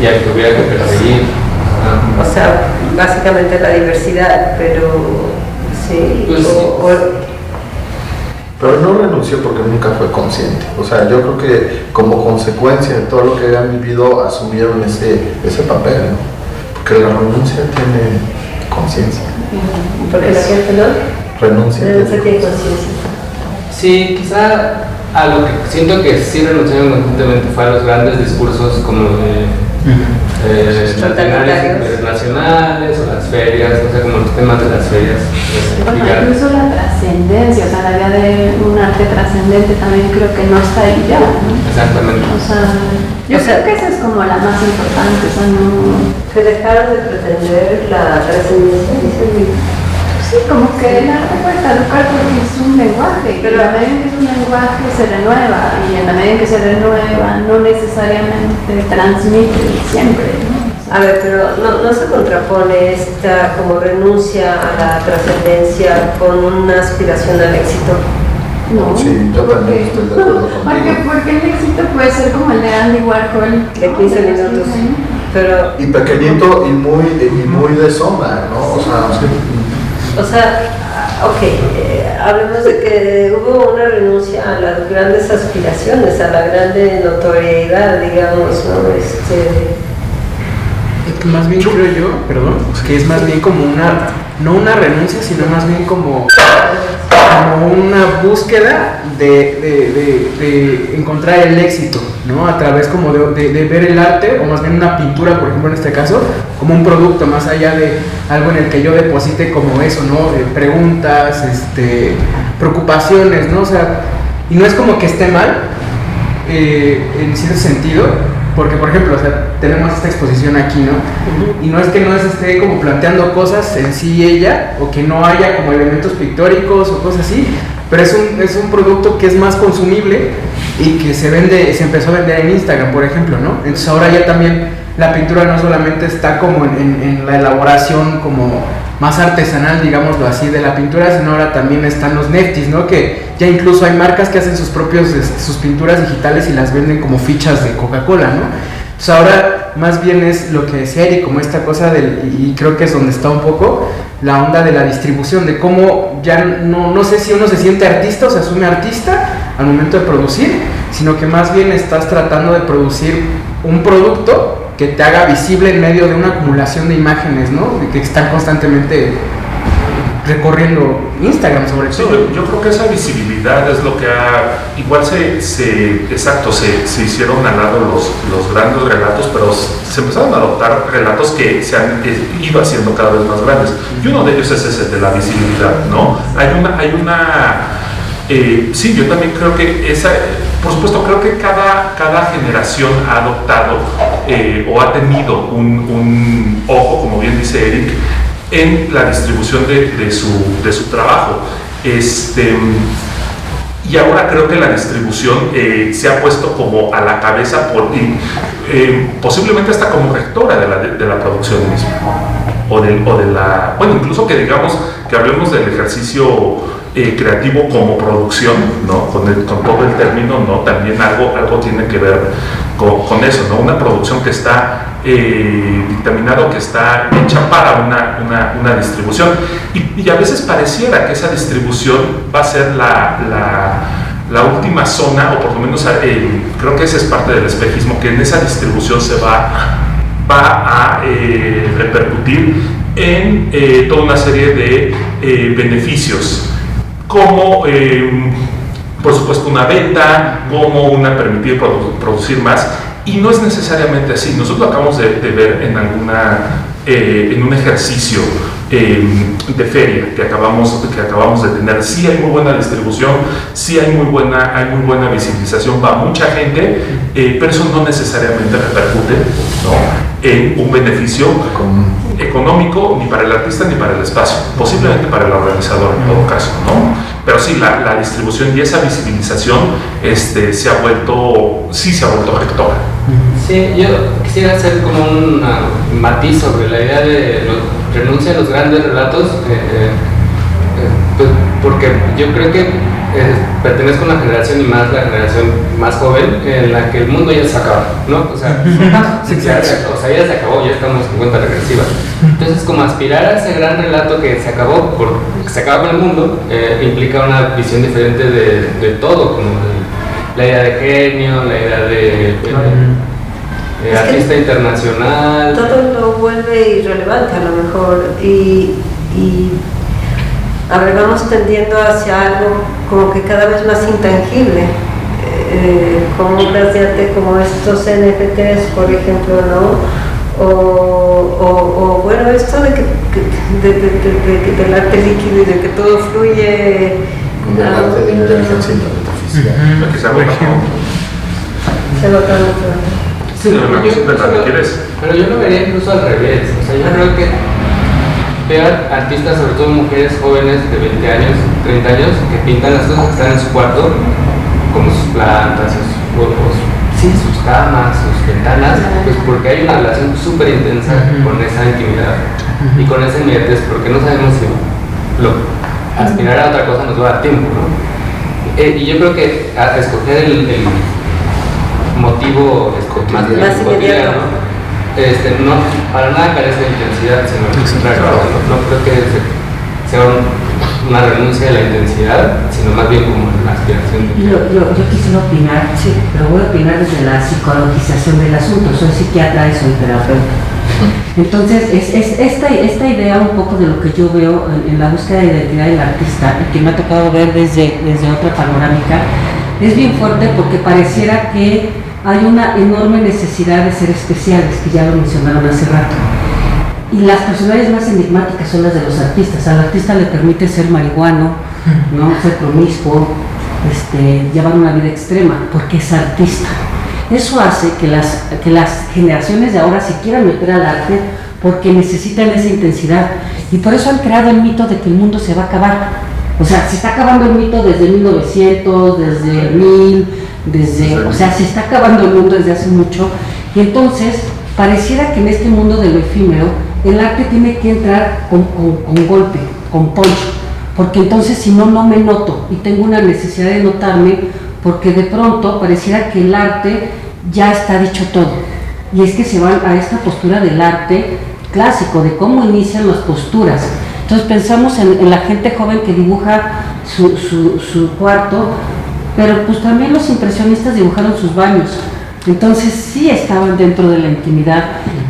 y al que hubiera que perseguir. O sea, básicamente la diversidad, pero sí. Pues, pero no renunció porque nunca fue consciente. O sea, yo creo que como consecuencia de todo lo que habían vivido, asumieron ese papel, ¿no? Porque la renuncia tiene conciencia. Porque la gente no renuncia tiene conciencia. Sí, quizá a lo que siento que sí renunciaron constantemente fue a los grandes discursos como de internacionales o las ferias, o sea, como los temas de las ferias. Incluso la trascendencia, o sea, la idea de un arte trascendente también creo que no está ahí ya, ¿no? Exactamente. O sea, yo creo que esa es como la más importante, o sea, no... Que dejaron de pretender la trascendencia, sí, como que el arte puede caducar porque es un lenguaje, pero a medida que es un lenguaje se renueva, y en la medida en que se renueva no necesariamente transmite siempre, ¿no? A ver, pero no se contrapone esta como renuncia a la trascendencia con una aspiración al éxito. No. Sí, yo también estoy de acuerdo contigo. Porque el éxito puede ser como el de Andy Warhol. De 15 minutos. Pero, Y pequeñito y muy de sombra, ¿no? o sea, ok, hablemos de que hubo una renuncia a las grandes aspiraciones, a la grande notoriedad, digamos, ¿no? Es que más bien creo yo, perdón, que es más bien como no una renuncia, sino más bien como una búsqueda de encontrar el éxito, ¿no? A través como de ver el arte, o más bien una pintura, por ejemplo en este caso, como un producto, más allá de algo en el que yo deposite como eso, ¿no? Preguntas, preocupaciones, ¿no? O sea, y no es como que esté mal, en cierto sentido, porque por ejemplo, o sea, tenemos esta exposición aquí, ¿no? Y no es que no se esté como planteando cosas en sí ella, o que no haya como elementos pictóricos o cosas así, pero es un producto que es más consumible y que se empezó a vender en Instagram, por ejemplo, ¿no? Entonces ahora ya también la pintura no solamente está como en la elaboración como más artesanal, digámoslo así, de la pintura, sino ahora también están los neftis, ¿no? Que ya incluso hay marcas que hacen sus pinturas digitales y las venden como fichas de Coca-Cola, ¿no? Entonces ahora más bien es lo que decía Eric, como esta cosa y creo que es donde está un poco la onda de la distribución, de cómo ya no sé si uno se siente artista o se asume artista al momento de producir, sino que más bien estás tratando de producir un producto que te haga visible en medio de una acumulación de imágenes, ¿no? Que están constantemente recorriendo Instagram, sobre Sí, todo. yo creo que esa visibilidad es lo que igual se hicieron al lado los grandes relatos, pero se empezaron a adoptar relatos que se han ido haciendo cada vez más grandes. Y uno de ellos es ese de la visibilidad, ¿no? Sí, yo también creo que por supuesto, creo que cada generación ha adoptado o ha tenido un ojo, como bien dice Eric, en la distribución de su trabajo. Y ahora creo que la distribución se ha puesto como a la cabeza, posiblemente hasta como rectora de la producción misma. Bueno, incluso que digamos, que hablemos del ejercicio creativo como producción, ¿no? Con todo el término, ¿no? También algo tiene que ver con eso, ¿no? Una producción que está dictaminado, que está hecha para una distribución, y a veces pareciera que esa distribución va a ser la última zona, o por lo menos creo que esa es parte del espejismo, que en esa distribución se va a repercutir en toda una serie de beneficios, como por supuesto una venta, como permitir producir más. Y no es necesariamente así. Nosotros lo acabamos de ver en un ejercicio de feria que acabamos de tener. Sí hay muy buena distribución, sí hay muy buena visibilización, va mucha gente, pero eso no necesariamente repercute, ¿no?, en un beneficio económico ni para el artista ni para el espacio, posiblemente para el organizador en todo caso, ¿no? Pero sí, la distribución y esa visibilización se ha vuelto rectora. Sí, yo quisiera hacer como un matiz sobre la idea de renuncia a los grandes relatos, pues porque yo creo que pertenezco a una generación, y más la generación más joven, en la que el mundo ya se acaba, ¿no? O sea, ya se acabó, ya estamos en cuenta regresiva. Entonces, como aspirar a ese gran relato que se acabó, porque se acaba con el mundo, implica una visión diferente de todo, como la idea de genio, la idea de artista internacional. Todo lo vuelve irrelevante a lo mejor, y a ver, vamos tendiendo hacia algo como que cada vez más intangible, como obras de arte como estos NFTs, por ejemplo, ¿no? O bueno, esto de que del arte líquido y de que todo fluye. El arte de inteligencia artificial. Que se agota, Se agota mucho. Sí, pero yo lo vería incluso al revés. O sea, yo creo que veo artistas, sobre todo mujeres jóvenes de 20 años, 30 años, que pintan las cosas que están en su cuarto, como sus plantas, sus sí, sus camas, sus ventanas, pues porque hay una relación súper intensa con esa intimidad y con esa inmediatez, porque no sabemos si aspirar a otra cosa nos va a dar tiempo, ¿no? Y yo creo que escoger el motivo más cotidiano, no, para nada carece de intensidad, sino al contrario, no creo que sea una renuncia a la intensidad, sino más bien como una aspiración. Yo quisiera opinar, sí, pero voy a opinar desde la psicologización del asunto. Soy psiquiatra y soy terapeuta. Entonces, es esta idea un poco de lo que yo veo en la búsqueda de identidad del artista, y que me ha tocado ver desde otra panorámica, es bien fuerte porque pareciera que hay una enorme necesidad de ser especiales, que ya lo mencionaron hace rato. Y las personalidades más enigmáticas son las de los artistas. Al artista le permite ser marihuano, ¿no? Ser promiscuo, llevar una vida extrema, porque es artista. Eso hace que las generaciones de ahora se quieran meter al arte porque necesitan esa intensidad. Y por eso han creado el mito de que el mundo se va a acabar. O sea, se está acabando el mito desde 1900, desde 1000, o sea, se está acabando el mundo desde hace mucho. Y entonces, pareciera que en este mundo de lo efímero, el arte tiene que entrar con golpe, con punch, porque entonces si no, no me noto y tengo una necesidad de notarme, porque de pronto pareciera que el arte ya está dicho todo. Y es que se van a esta postura del arte clásico, de cómo inician las posturas. Entonces pensamos en la gente joven que dibuja su cuarto, pero pues también los impresionistas dibujaron sus baños. Entonces sí estaban dentro de la intimidad,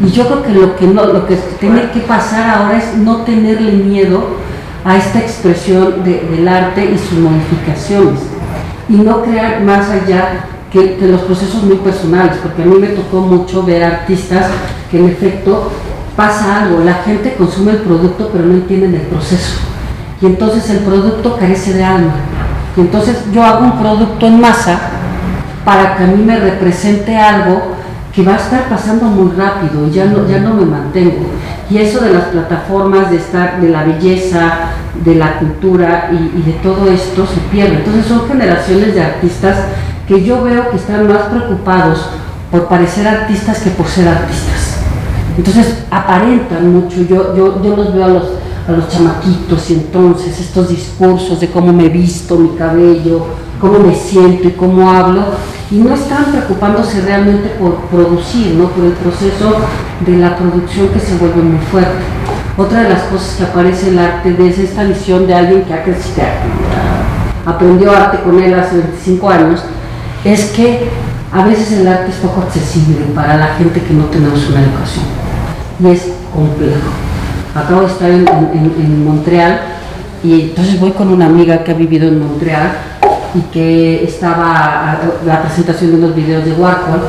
y yo creo que lo que tiene que pasar ahora es no tenerle miedo a esta expresión del arte y sus modificaciones, y no crear más allá que los procesos muy personales, porque a mí me tocó mucho ver artistas que en efecto pasa algo, la gente consume el producto pero no entienden el proceso, y entonces el producto carece de alma, y entonces yo hago un producto en masa para que a mí me represente algo que va a estar pasando muy rápido, y ya no me mantengo. Y eso de las plataformas, de la belleza, de la cultura y de todo esto se pierde. Entonces son generaciones de artistas que yo veo que están más preocupados por parecer artistas que por ser artistas. Entonces aparentan mucho, yo los veo a los chamaquitos, y entonces estos discursos de cómo me visto, mi cabello, cómo me siento y cómo hablo, y no están preocupándose realmente por producir, ¿no? Por el proceso de la producción, que se vuelve muy fuerte. Otra de las cosas que aparece el arte desde esta visión de alguien que ha crecido, aprendió arte con él hace 25 años, es que a veces el arte es poco accesible para la gente que no tenemos una educación, y es complejo. Acabo de estar en Montreal, y entonces voy con una amiga que ha vivido en Montreal y que estaba a la presentación de unos videos de Warhol,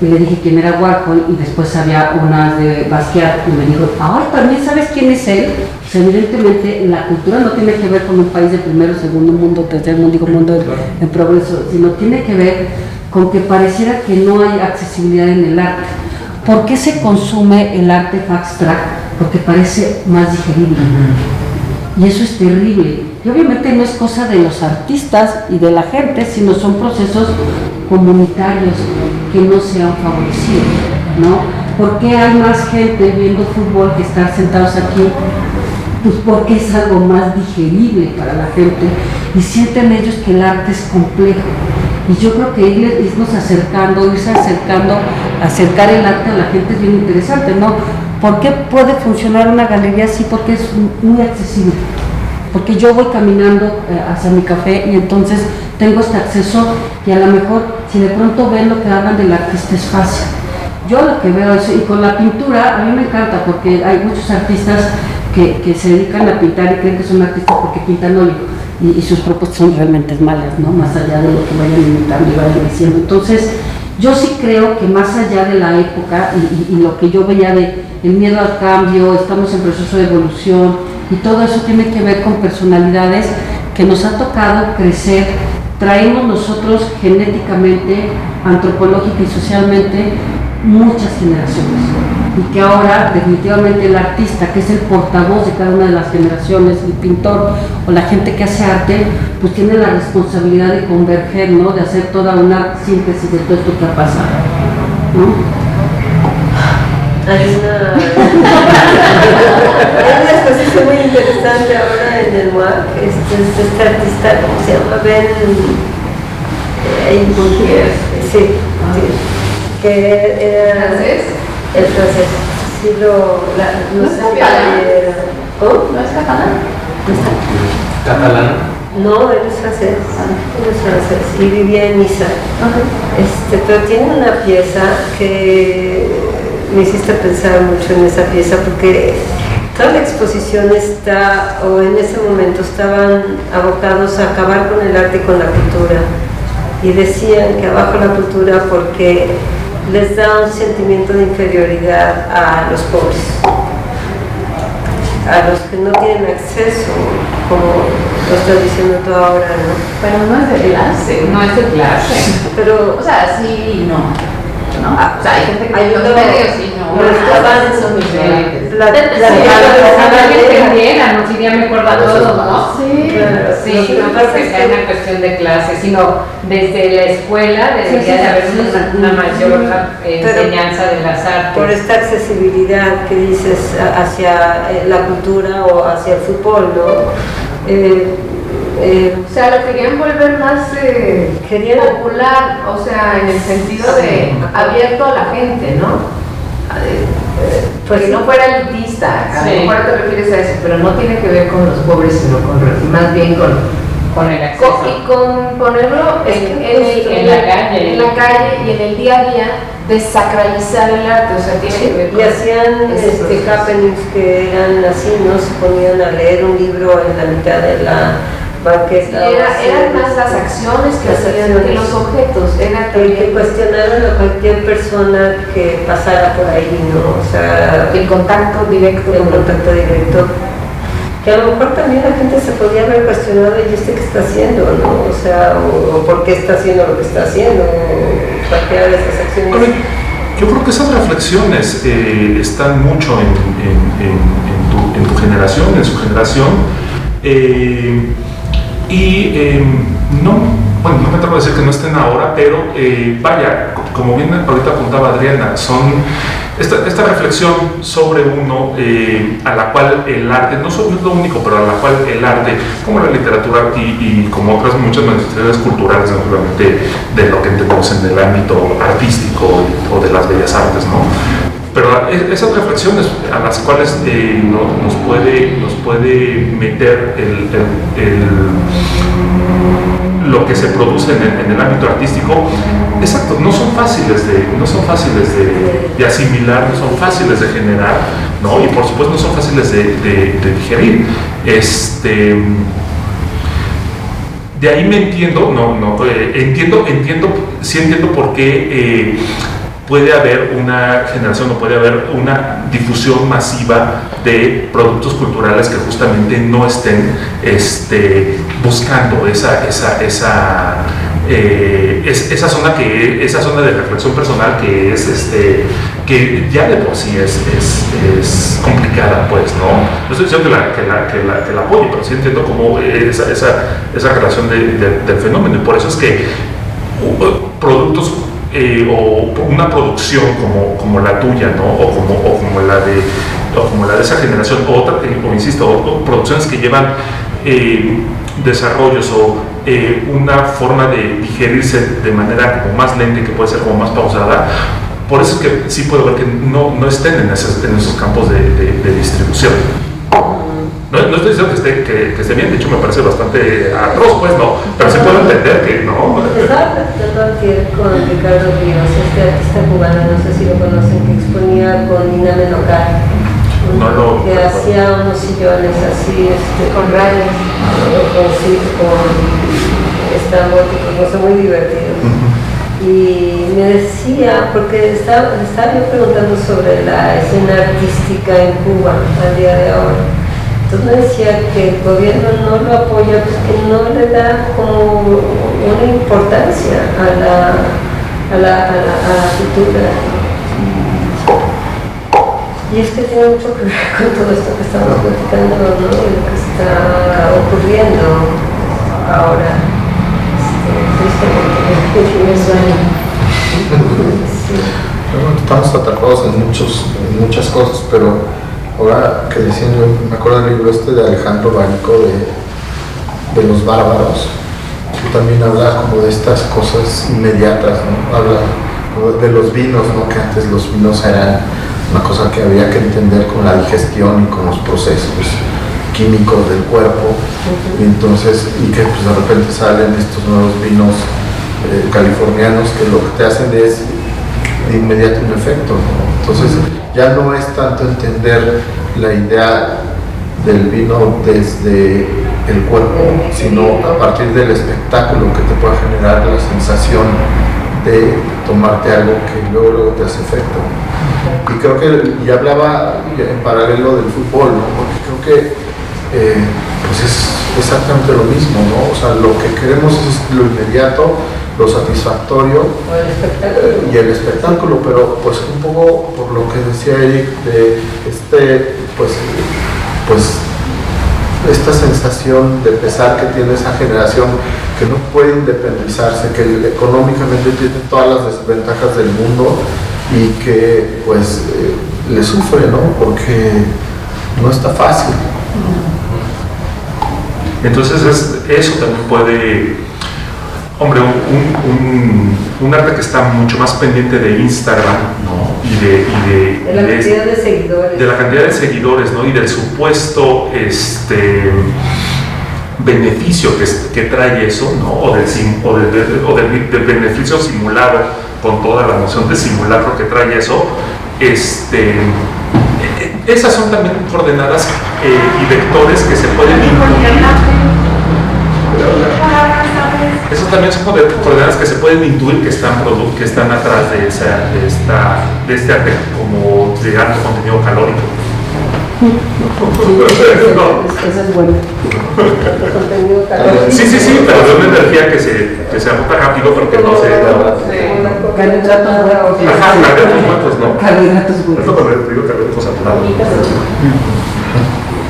y le dije quién era Warhol, y después había unas de Basquiat, y me dijo, ay, ¿también sabes quién es él? Pues evidentemente la cultura no tiene que ver con un país de primero, segundo mundo, tercer mundo, mundo en progreso, sino tiene que ver con que pareciera que no hay accesibilidad en el arte. ¿Por qué se consume el arte abstract? Porque parece más digerible. Y eso es terrible. Y obviamente no es cosa de los artistas y de la gente, sino son procesos comunitarios que no se han favorecido, ¿no? ¿Por qué hay más gente viendo fútbol que estar sentados aquí? Pues porque es algo más digerible para la gente, y sienten ellos que el arte es complejo. Y yo creo que irse acercando, acercar el arte a la gente es bien interesante, ¿no? ¿Por qué puede funcionar una galería así? Porque es muy accesible. Porque yo voy caminando hacia mi café, y entonces tengo este acceso, y a lo mejor si de pronto ven lo que hablan del artista es fácil. Yo lo que veo es, y con la pintura a mí me encanta, porque hay muchos artistas que se dedican a pintar y creen que son artistas porque pintan óleo, y sus propuestas son realmente malas, ¿no? Más allá de lo que vayan imitando y vayan diciendo. Entonces yo sí creo que más allá de la época y lo que yo veía de el miedo al cambio, estamos en proceso de evolución, y todo eso tiene que ver con personalidades que nos ha tocado crecer. Traemos nosotros genéticamente, antropológica y socialmente muchas generaciones, y que ahora definitivamente el artista, que es el portavoz de cada una de las generaciones, el pintor o la gente que hace arte, pues tiene la responsabilidad de converger, ¿no? De hacer toda una síntesis de todo esto que ha pasado, ¿no? Hay una exposición muy interesante ahora en el MUAC, este artista, ¿cómo se llama? Ben sí, que era ¿Francés? el francés, sí ¿No es sé catalán? ¿Cómo? ¿No es catalán? Catalán. No, él es francés, y vivía en Niza. Pero tiene una pieza que me hiciste pensar mucho en esa pieza, porque toda la exposición está, o en ese momento estaban abocados a acabar con el arte y con la cultura, y decían que abajo la cultura porque les da un sentimiento de inferioridad a los pobres, a los que no tienen acceso, como lo estás diciendo tú ahora, ¿no? Pero no es de clase. No es de clase. Pero O sea, sí y no. ¿No? O sea, hay gente que tiene los no, medios y no. no estaban son diferentes. Para que entendieran, no sería mejor a todos, ¿no? Sí. Claro, Sí, lo que no pasa porque es sea que una cuestión de clase, sino desde la escuela debería de haber una mayor enseñanza de las artes. por esta accesibilidad que dices hacia la cultura o hacia el fútbol, ¿no? O sea, lo querían volver más popular, o sea, en el sentido de abierto a la gente, ¿no? Pues que sí. no fuera elitista, a Sí. lo mejor te refieres a eso, pero no tiene que ver con los pobres, sino más bien Con el acceso. y con ponerlo en la calle. en la calle y en el día a día, desacralizar el arte, o sea, tiene que ver con Y hacían ese proceso. happenings que eran así, ¿no? Se ponían a leer un libro en la mitad de la banqueta. Eran más las acciones que hacían que los objetos, era que también cuestionaron a cualquier persona que pasara por ahí, ¿no? O sea, el contacto directo el con contacto directo. Que a lo mejor también la gente se podía haber cuestionado, ¿y qué está haciendo, no? O sea, o por qué está haciendo lo que está haciendo, o cualquiera de esas acciones. Bueno, yo creo que esas reflexiones están mucho en tu generación, en su generación. No me atrevo a decir que no estén ahora, pero vaya, como bien ahorita apuntaba Adriana, son esta reflexión sobre uno, a la cual el arte, no solo es lo único, pero a la cual el arte, como la literatura y como otras muchas manifestaciones culturales, naturalmente, de lo que entendemos en el ámbito artístico o de las bellas artes, ¿no? Pero esas reflexiones a las cuales nos puede meter lo que se produce en el ámbito artístico, exacto, no son fáciles de asimilar, no son fáciles de generar, ¿no? Y por supuesto no son fáciles de digerir. De ahí me entiendo, sí entiendo por qué puede haber una generación o puede haber una difusión masiva de productos culturales que justamente no estén buscando esa zona de reflexión personal que es que ya de por sí es complicada, pues, ¿no? No estoy diciendo que la apoye, pero sí entiendo cómo esa relación del fenómeno, y por eso es que productos o una producción como la tuya, ¿no? o como la de esa generación, o insisto, o producciones que llevan desarrollos o una forma de digerirse de manera como más lenta y que puede ser como más pausada. Por eso es que sí puedo ver que no estén en esos campos de distribución. No estoy diciendo que esté bien, de hecho me parece bastante atroz, pues no, pero sí puedo entender que no. Estaba platicando ayer con Ricardo Ríos, artista cubano, no sé si lo conocen, que exponía con Nina Menocal, que hacía unos sillones así, con rayas, con estrambóticos, no sé, muy divertidos. Y me decía, porque estaba yo preguntando sobre la escena artística en Cuba al día de ahora. Entonces me decía que el gobierno no lo apoya porque no le da como una importancia a la cultura. Y es que tiene mucho que ver con todo esto que estamos platicando, ¿no? Y lo que está ocurriendo ahora, tristemente, me suena. Sí. Bueno, estamos atrapados en muchas cosas, pero ahora que decían, yo me acuerdo del libro de Alejandro Barico de los bárbaros, que también habla como de estas cosas inmediatas, ¿no? Habla de los vinos, ¿no? Que antes los vinos eran una cosa que había que entender con la digestión y con los procesos químicos del cuerpo, y entonces, y que pues de repente salen estos nuevos vinos californianos que lo que te hacen es de inmediato un efecto, ¿no? Entonces ya no es tanto entender la idea del vino desde el cuerpo, sino a partir del espectáculo que te pueda generar la sensación de tomarte algo que luego te hace efecto. Y creo que, y hablaba en paralelo del fútbol, ¿no? Porque creo que pues es exactamente lo mismo, ¿no? O sea, lo que queremos es lo inmediato, lo satisfactorio y el espectáculo, pero pues un poco por lo que decía Eric de pues esta sensación de pesar que tiene esa generación que no puede independizarse, que económicamente tiene todas las desventajas del mundo y que pues le sufre, ¿no? Porque no está fácil. Entonces eso también puede, hombre, un arte que está mucho más pendiente de Instagram, ¿no? Y de la cantidad de seguidores. De la cantidad de seguidores, ¿no? Y del supuesto beneficio que trae eso, ¿no? O del beneficio simulado, con toda la noción de simulacro que trae eso. Esas son también coordenadas y vectores que se pueden Esos también son coordenadas que se pueden intuir que están atrás de este arte como de alto contenido calórico. Eso es bueno. Sí, pero de una energía que se agota rápido, pero que no se... Carbohidratos buenos. Ajá, carbohidratos buenos, ¿no? Carbohidratos buenos. Esto cuando digo carbohidratos saturados.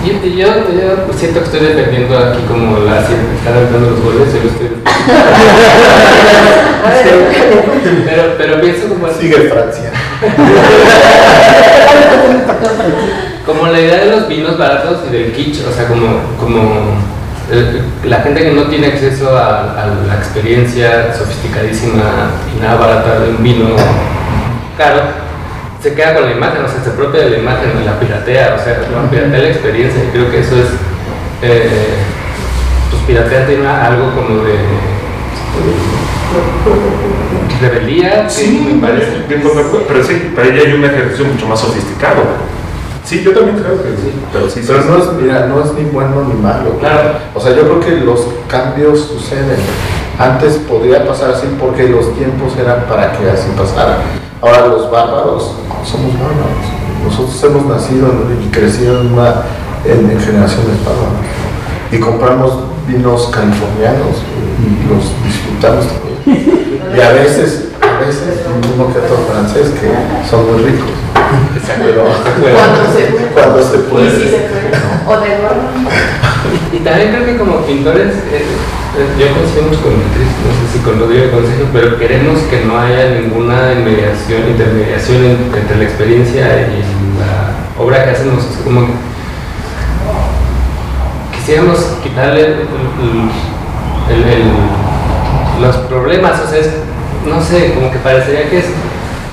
Yo siento que estoy defendiendo aquí como están entrando los goles, yo lo estoy pero pienso como así. Sigue Francia. Como la idea de los vinos baratos y del kitsch, o sea, como la gente que no tiene acceso a la experiencia sofisticadísima y nada barata de un vino caro, se queda con la imagen, o sea, se apropia de la imagen y la piratea, o sea, piratea la experiencia, y creo que eso es, pues piratea tiene algo como de rebeldía, que sí, me parece. Pero sí, para ella hay un ejercicio mucho más sofisticado. Sí, yo también creo que sí. Pero no es ni bueno ni malo. Claro. O sea, yo creo que los cambios suceden. Antes podría pasar así porque los tiempos eran para que así pasara. Ahora los bárbaros somos bárbaros. Nosotros hemos nacido y crecido en generaciones bárbaras. Y compramos vinos californianos y los disfrutamos también. Y a veces uno que otro francés que son muy ricos. Pero cuando se puede. Y si se puede. O de gorro. Y también creo que como pintores, yo coincido mucho con Beatriz, no sé si con Rodrigo consejo, pero queremos que no haya ninguna intermediación entre la experiencia y la obra que hacemos. Es como que quisiéramos quitarle los problemas, o sea, no sé, como que parecería que es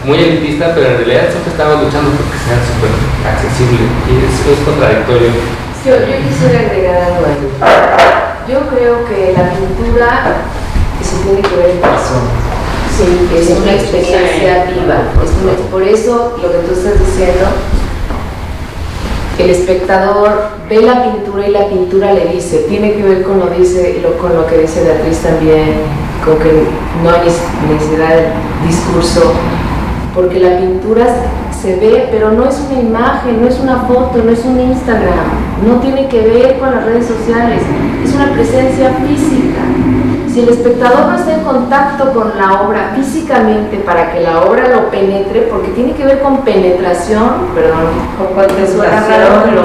muy elitista, pero en realidad siempre estamos luchando porque sea súper accesible y es contradictorio. Yo quisiera agregar algo ahí. Yo creo que la pintura se tiene que ver en persona. Sí, es una experiencia viva. Por eso lo que tú estás diciendo, el espectador ve la pintura y la pintura le dice, tiene que ver con lo que dice Beatriz también, con que no hay necesidad de discurso, porque la pintura se ve, pero no es una imagen, no es una foto, no es un Instagram, no tiene que ver con las redes sociales, es una presencia física. Si el espectador no está en contacto con la obra físicamente para que la obra lo penetre, porque tiene que ver con penetración, perdón, con suena raro, pero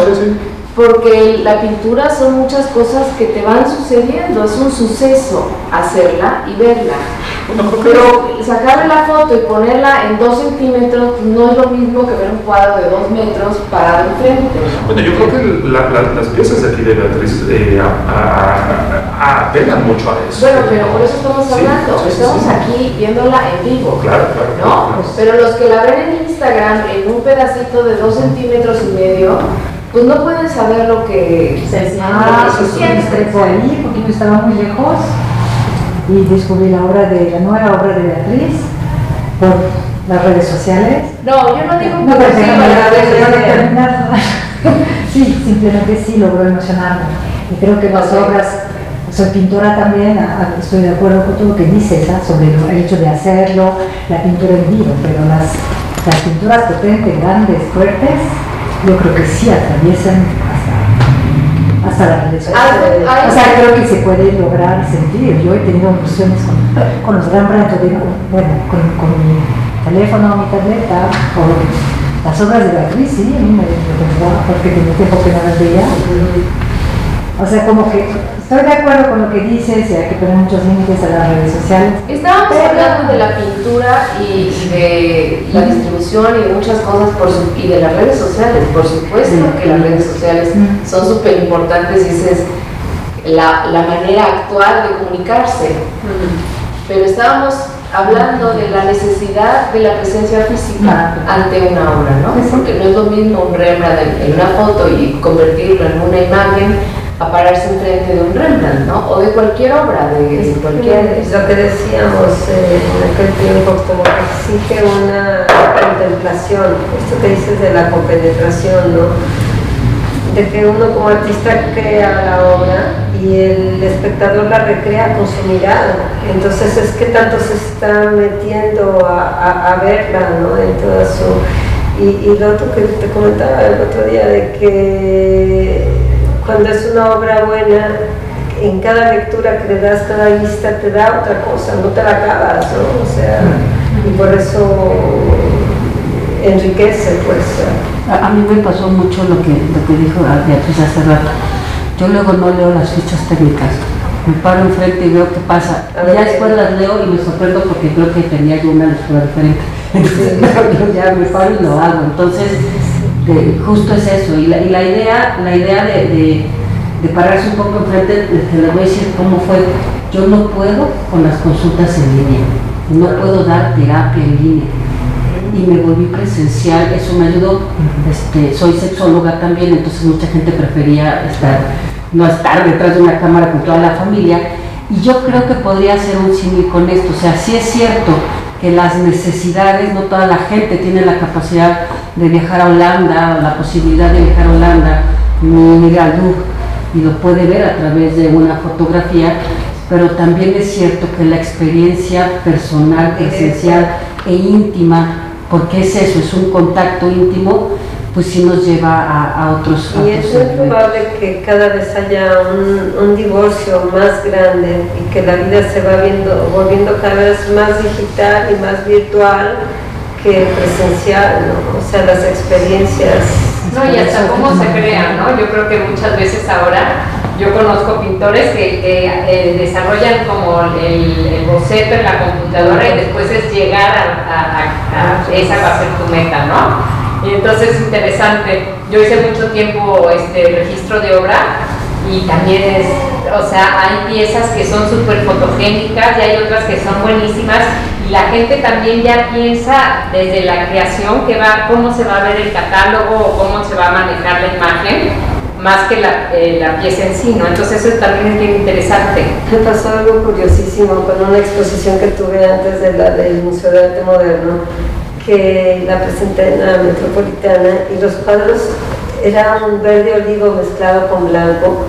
Porque la pintura son muchas cosas que te van sucediendo, es un suceso hacerla y verla. Pero sacarle la foto y ponerla en 2 centímetros no es lo mismo que ver un cuadro de 2 metros parado enfrente. Bueno, yo creo que las piezas de aquí de Beatriz apelan mucho a eso. Bueno, pero por eso estamos hablando, sí, estamos sí. aquí viéndola en vivo. Claro. ¿No? Pero los que la ven en Instagram en un pedacito de 2 centímetros y medio, pues no pueden saber lo que se siente. Por ahí, porque yo estaba muy lejos y descubrí la nueva obra de Beatriz por las redes sociales. No, yo no digo No, que pero sí, para terminar. Sí, simplemente sí logró emocionarme. Y creo que las obras, soy pintora también, estoy de acuerdo con todo lo que dices, sobre el hecho de hacerlo, la pintura en vivo, pero las pinturas potentes, grandes, fuertes, yo creo que sí atraviesan hasta la redes sociales. O sea, creo que se puede lograr sentir. Yo he tenido emociones con los Rembrandt, con mi teléfono, mi tableta, o las obras de Beatriz, sí, a mí me preocupaba porque tenía tiempo que no las veía. O sea, como que estoy de acuerdo con lo que dices y hay que poner muchos límites a las redes sociales. Estábamos hablando de la pintura y de la distribución y de muchas cosas y de las redes sociales. Por supuesto que las redes sociales son súper importantes y esa es la manera actual de comunicarse. Pero estábamos hablando de la necesidad de la presencia física ante una obra, ¿no? Porque no es lo mismo un Rembrandt en una foto y convertirlo en una imagen a pararse enfrente de un Rembrandt, ¿no? O de cualquier obra, de cualquier... Es lo que decíamos en aquel tiempo, como que exige una contemplación, esto que dices de la compenetración, ¿no? De que uno como artista crea la obra y el espectador la recrea con su mirada. Entonces es que tanto se está metiendo a verla, ¿no? En toda su... Y lo otro que te comentaba el otro día, de que cuando es una obra buena, en cada lectura que le das, cada vista te da otra cosa, no te la acabas, ¿no? O sea, y por eso enriquece, pues. A mí me pasó mucho lo que dijo Beatriz hace rato. Yo luego no leo las fichas técnicas. Me paro enfrente y veo qué pasa. Ya después las leo y me sorprendo porque creo que tenía yo una lectura diferente. Entonces yo ya me paro y lo hago. Entonces, justo es eso. Y la idea de pararse un poco enfrente, te le voy a decir cómo fue. Yo no puedo con las consultas en línea. No puedo dar terapia en línea. Y me volví presencial, eso me ayudó. Soy sexóloga también, entonces mucha gente prefería no estar detrás de una cámara con toda la familia. Y yo creo que podría ser un símil con esto. O sea, sí es cierto que las necesidades, no toda la gente tiene la capacidad de viajar a Holanda, o la posibilidad de viajar a Holanda, ni ir al Louvre, y lo puede ver a través de una fotografía, pero también es cierto que la experiencia personal, presencial e íntima, porque es eso, es un contacto íntimo, pues sí nos lleva a otros. Y es muy probable que cada vez haya un divorcio más grande y que la vida se va volviendo cada vez más digital y más virtual que presencial, ¿no? O sea, las experiencias. No, y hasta cómo se crean, ¿no? Yo creo que muchas veces ahora yo conozco pintores que desarrollan como el boceto en la computadora y después es llegar a esa va a ser tu meta, ¿no? Y entonces es interesante. Yo hice mucho tiempo registro de obra y también o sea, hay piezas que son súper fotogénicas y hay otras que son buenísimas y la gente también ya piensa desde la creación cómo se va a ver el catálogo o cómo se va a manejar la imagen, más que la pieza en sí, ¿no? Entonces eso también es bien interesante. Me pasó algo curiosísimo con una exposición que tuve antes de la del Museo de Arte Moderno, que la presenté en la Metropolitana y los cuadros era un verde olivo mezclado con blanco,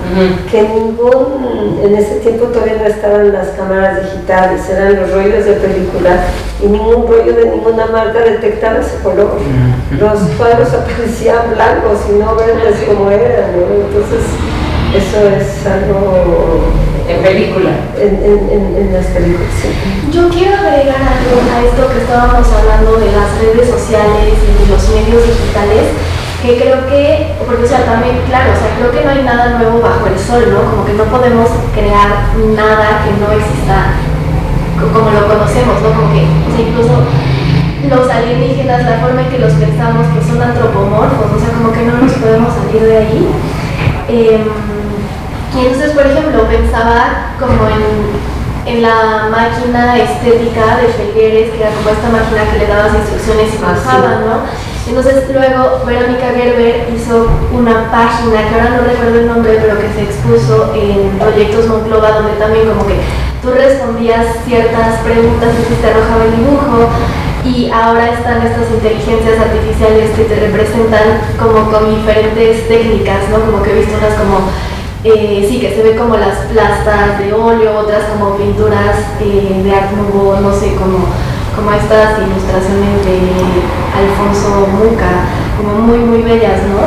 que en ese tiempo todavía no estaban las cámaras digitales, eran los rollos de película y ningún rollo de ninguna marca detectaba ese color. Los cuadros aparecían blancos y no verdes como eran, ¿no? Entonces eso es algo en película. En las películas, sí. Yo quiero agregar algo a esto que estábamos hablando de las redes sociales y de los medios digitales, que creo que, porque o sea, también, claro, o sea, creo que no hay nada nuevo bajo el sol, ¿no? Como que no podemos crear nada que no exista como lo conocemos, ¿no? Como que, o sea, incluso los alienígenas, la forma en que los pensamos, que son antropomorfos, o sea, como que no nos podemos salir de ahí. Y entonces, por ejemplo, pensaba como en la máquina estética de Felgueres, que era como esta máquina que le dabas instrucciones y pasaba, ¿no? Entonces luego Verónica Gerber hizo una página, que ahora no recuerdo el nombre, pero que se expuso en Proyectos Monclova, donde también como que tú respondías ciertas preguntas y te arrojaba el dibujo, y ahora están estas inteligencias artificiales que te representan como con diferentes técnicas, ¿no? Como que he visto unas como, sí, que se ve como las plastas de óleo, otras como pinturas de Art Nouveau, no sé, como estas ilustraciones de Alfonso Mucha, como muy, muy bellas, ¿no?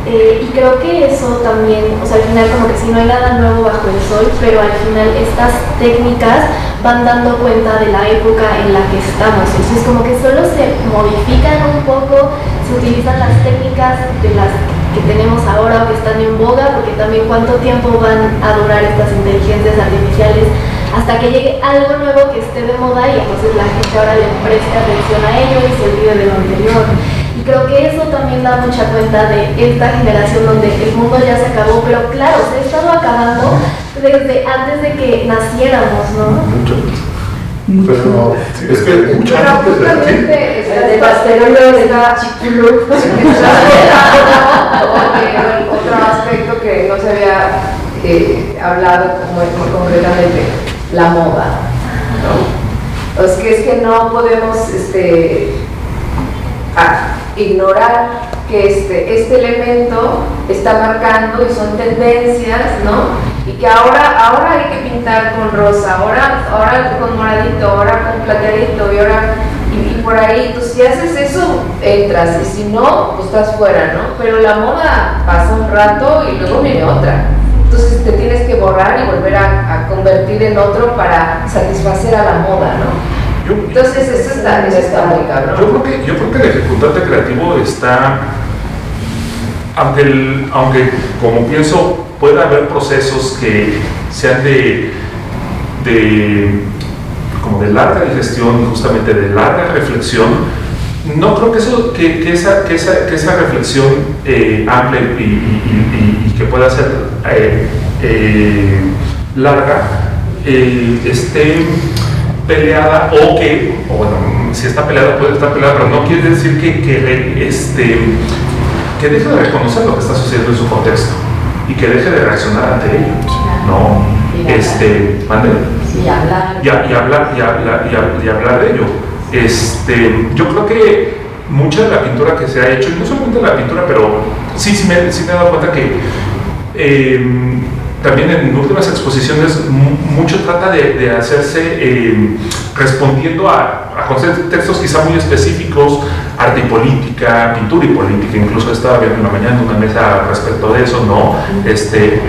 Y creo que eso también, o sea, al final como que si no hay nada nuevo bajo el sol, pero al final estas técnicas van dando cuenta de la época en la que estamos. Entonces como que solo se modifican un poco, se utilizan las técnicas de las que tenemos ahora o que están en boga, porque también cuánto tiempo van a durar estas inteligencias artificiales hasta que llegue algo nuevo que esté de moda y entonces la gente ahora le presta atención a ello y se olvide de lo anterior. Y creo que eso también da mucha cuenta de esta generación donde el mundo ya se acabó, pero claro, se ha estado acabando desde antes de que naciéramos, ¿no? Pero es que mucha gente justamente El de pastelero está chiquilú. otro aspecto que no se había hablado como concretamente, la moda, ¿no? Es que no podemos ignorar que este elemento está marcando y son tendencias, ¿no? Y que ahora hay que pintar con rosa, ahora con moradito, ahora con plateadito y por ahí, pues si haces eso entras y si no, pues estás fuera, ¿no? Pero la moda pasa un rato y luego viene otra. Entonces te tienes que borrar y volver a convertir en otro para satisfacer a la moda, ¿no? Entonces eso está muy cabrón. Yo creo que el ejecutante creativo está, aunque como pienso puede haber procesos que sean como de larga digestión, justamente de larga reflexión, no creo que esa reflexión amplia y que pueda ser larga esté peleada o bueno, si está peleada puede estar peleada, pero no quiere decir que deje de reconocer lo que está sucediendo en su contexto y que deje de reaccionar ante ello, ¿no? ¿Mande? Sí, hablar. Y hablar de ello. Yo creo que mucha de la pintura que se ha hecho, y no solamente la pintura, pero sí me he dado cuenta que también en últimas exposiciones mucho trata de hacerse respondiendo a contextos quizá muy específicos, arte y política, pintura y política. Incluso estaba viendo en la mañana una mesa respecto de eso, ¿no? Desde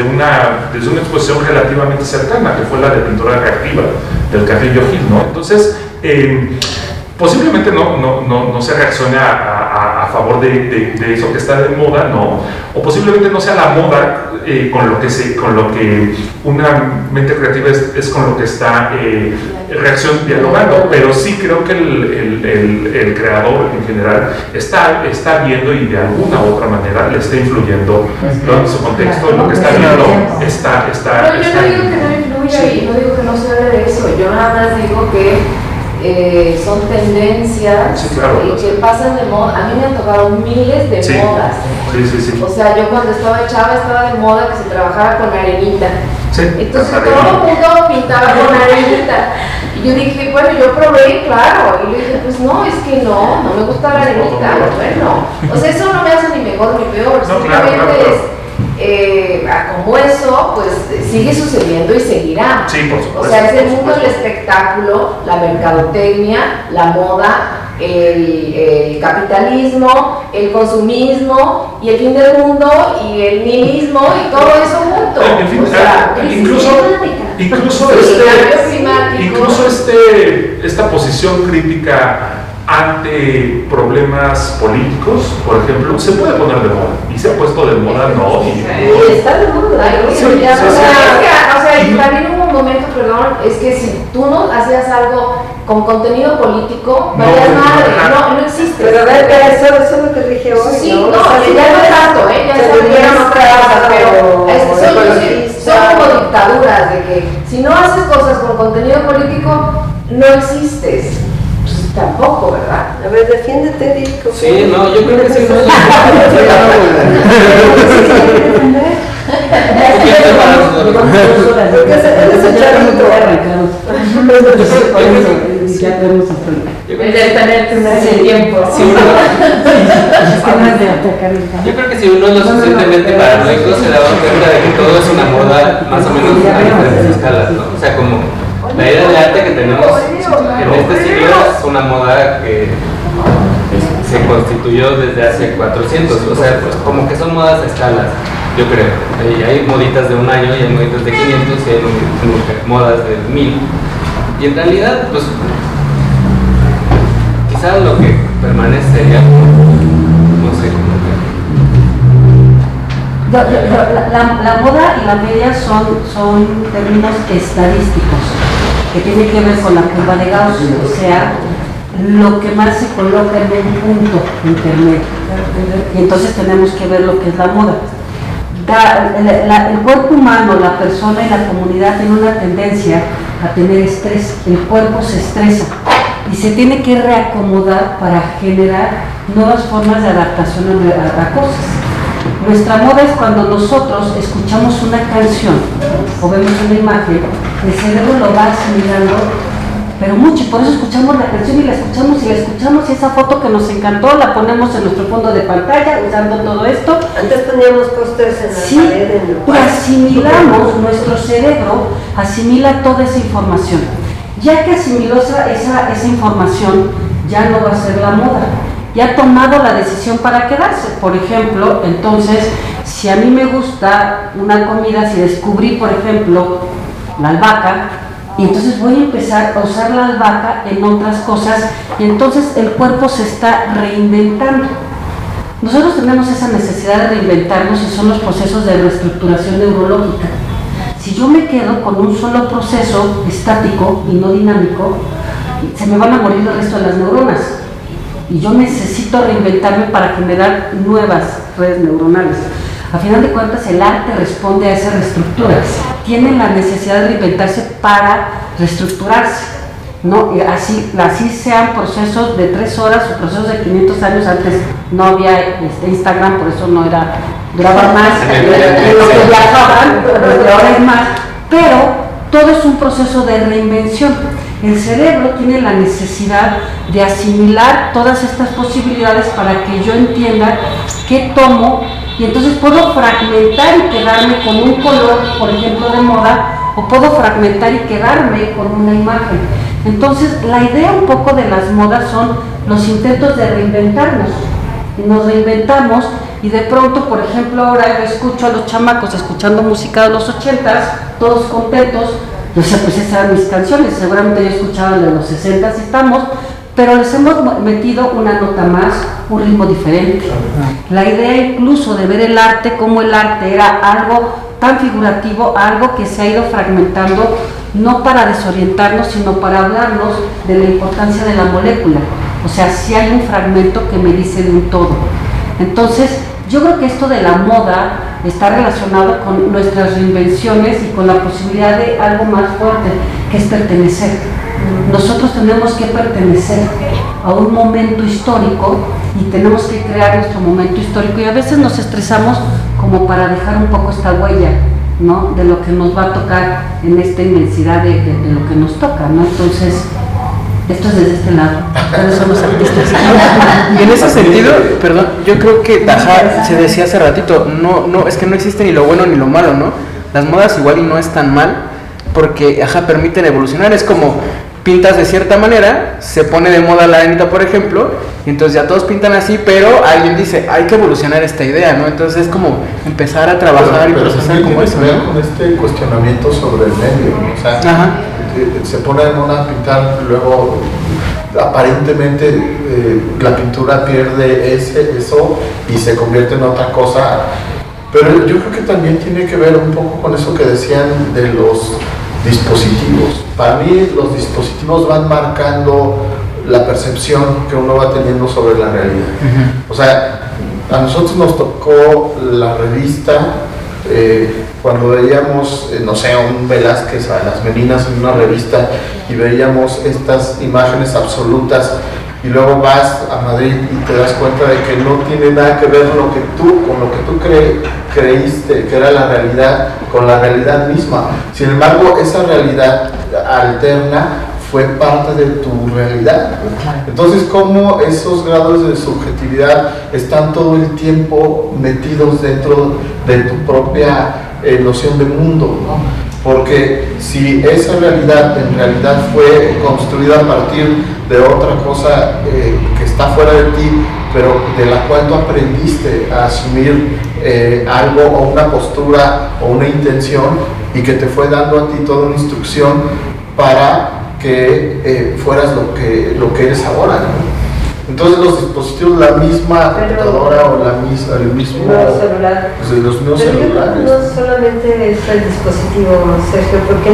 una exposición relativamente cercana, que fue la de pintura reactiva del Carrillo Gil, ¿no? Entonces, posiblemente no se reaccione a favor de eso que está de moda, ¿no? O posiblemente no sea la moda con lo que una mente creativa es con lo que está dialogando, pero sí creo que el creador en general está viendo y de alguna u otra manera le está influyendo en su contexto, en lo que está viendo está No, yo no digo que no influya y no digo que no se hable de eso, yo nada más digo que son tendencias, sí, claro, que pasan de moda. A mí me han tocado miles de modas. Sí. O sea, yo cuando estaba chava estaba de moda que se trabajara con arenita. Sí, entonces todo el mundo pintaba con arenita. Y yo dije, bueno, yo probé, claro. Y le dije, pues no, es que no me gusta la arenita. Bueno, o sea, eso no me hace ni mejor ni peor. Simplemente es como eso, pues sigue sucediendo y seguirá. Sí, por supuesto. O sea, es el mundo del espectáculo, la mercadotecnia, la moda, el capitalismo, el consumismo y el fin del mundo y el nihilismo y todo eso junto. En fin, o sea, incluso esta posición crítica ante problemas políticos, por ejemplo, se puede poner de moda y se ha puesto de moda, ¿no? Y está de moda. Y también hubo un momento, perdón, es que si tú no hacías algo con contenido político, valías madre, no existe. Pero a ver, eso es lo que dije hoy. Sí, ¿no? no, ya no es tanto, ya se volvieron otras cosas, pero son como dictaduras de que si no haces cosas con contenido político, no existes. Pues tampoco, ¿verdad? A ver, defiéndete, Rico. Sí, no, yo creo que sí. Yo creo que si uno es lo suficientemente paranoico se da cuenta de que todo es una moda más o menos a diferentes escalas, ¿no? O sea, como la idea de arte que tenemos en este siglo es una moda que se constituyó desde hace 400, o sea, pues como que son modas a escalas, yo creo. Hay moditas de un año y hay moditas de 500 y hay modas de 1000. Y en realidad, pues, quizás lo que permanece sería, no sé, como La moda y la media son términos estadísticos que tienen que ver con la curva de Gauss, o sea, lo que más se coloca en un punto intermedio. Y entonces tenemos que ver lo que es la moda. El cuerpo humano, la persona y la comunidad tienen una tendencia a tener estrés. El cuerpo se estresa y se tiene que reacomodar para generar nuevas formas de adaptación a cosas. Nuestra moda es cuando nosotros escuchamos una canción o vemos una imagen, el cerebro lo va asimilando, pero mucho, por eso escuchamos la canción y la escuchamos y esa foto que nos encantó la ponemos en nuestro fondo de pantalla usando todo esto. Antes poníamos pósters en la pared, en el y asimilamos, nuestro cerebro asimila toda esa información. Ya que asimiló esa información, ya no va a ser la moda. Ya ha tomado la decisión para quedarse. Por ejemplo, entonces, si a mí me gusta una comida, si descubrí, por ejemplo, la albahaca, y entonces voy a empezar a usar la albahaca en otras cosas, y entonces el cuerpo se está reinventando. Nosotros tenemos esa necesidad de reinventarnos y son los procesos de reestructuración neurológica. Si yo me quedo con un solo proceso estático y no dinámico, se me van a morir el resto de las neuronas. Y yo necesito reinventarme para generar nuevas redes neuronales. A final de cuentas, el arte responde a esa reestructura. Tiene la necesidad de reinventarse para reestructurarse, ¿no? Así sean procesos de 3 horas o procesos de 500 años. Antes no había Instagram, por eso no duraba más, lo que viajaban, pero ahora es más. Pero todo es un proceso de reinvención. El cerebro tiene la necesidad de asimilar todas estas posibilidades para que yo entienda qué tomo y entonces puedo fragmentar y quedarme con un color, por ejemplo, de moda, o puedo fragmentar y quedarme con una imagen. Entonces, la idea un poco de las modas son los intentos de reinventarnos. Y nos reinventamos y de pronto, por ejemplo, ahora yo escucho a los chamacos escuchando música de los 80s, todos contentos. O sea, pues esas eran mis canciones, seguramente yo escuchaba de los 60 y estamos, pero les hemos metido una nota más, un ritmo diferente. La idea incluso de ver el arte como el arte era algo tan figurativo, algo que se ha ido fragmentando, no para desorientarnos, sino para hablarnos de la importancia de la molécula. O sea, si hay un fragmento que me dice de un todo. Entonces, yo creo que esto de la moda está relacionado con nuestras reinvenciones y con la posibilidad de algo más fuerte, que es pertenecer. Nosotros tenemos que pertenecer a un momento histórico y tenemos que crear nuestro momento histórico y a veces nos estresamos como para dejar un poco esta huella, ¿no? De lo que nos va a tocar en esta inmensidad de lo que nos toca, ¿no? Entonces, esto es desde este lado, ustedes son los artistas. Y en ese sentido, perdón, yo creo que se decía hace ratito, no, es que no existe ni lo bueno ni lo malo, ¿no? Las modas igual y no es tan mal, porque permiten evolucionar, es como pintas de cierta manera, se pone de moda la arenita, por ejemplo, y entonces ya todos pintan así, pero alguien dice, hay que evolucionar esta idea, ¿no? Entonces es como empezar a trabajar y procesar como eso, ¿no? Con este cuestionamiento sobre el medio, ¿no? O sea, se pone en una pintar, luego aparentemente la pintura pierde eso y se convierte en otra cosa. Pero yo creo que también tiene que ver un poco con eso que decían de los dispositivos. Para mí los dispositivos van marcando la percepción que uno va teniendo sobre la realidad. O sea, a nosotros nos tocó la revista cuando veíamos, no sé, un Velázquez a las Meninas en una revista y veíamos estas imágenes absolutas, y luego vas a Madrid y te das cuenta de que no tiene nada que ver con lo que tú creíste que era la realidad, con la realidad misma. Sin embargo, esa realidad alterna fue parte de tu realidad. Entonces, ¿cómo esos grados de subjetividad están todo el tiempo metidos dentro de tu propia noción de mundo, ¿no? Porque si esa realidad en realidad fue construida a partir de otra cosa que está fuera de ti, pero de la cual tú aprendiste a asumir algo o una postura o una intención, y que te fue dando a ti toda una instrucción para que fueras lo que eres ahora, ¿no? Entonces los dispositivos, la misma computadora o el mismo celular. Pues, los mismos celulares. No solamente es el dispositivo, Sergio, porque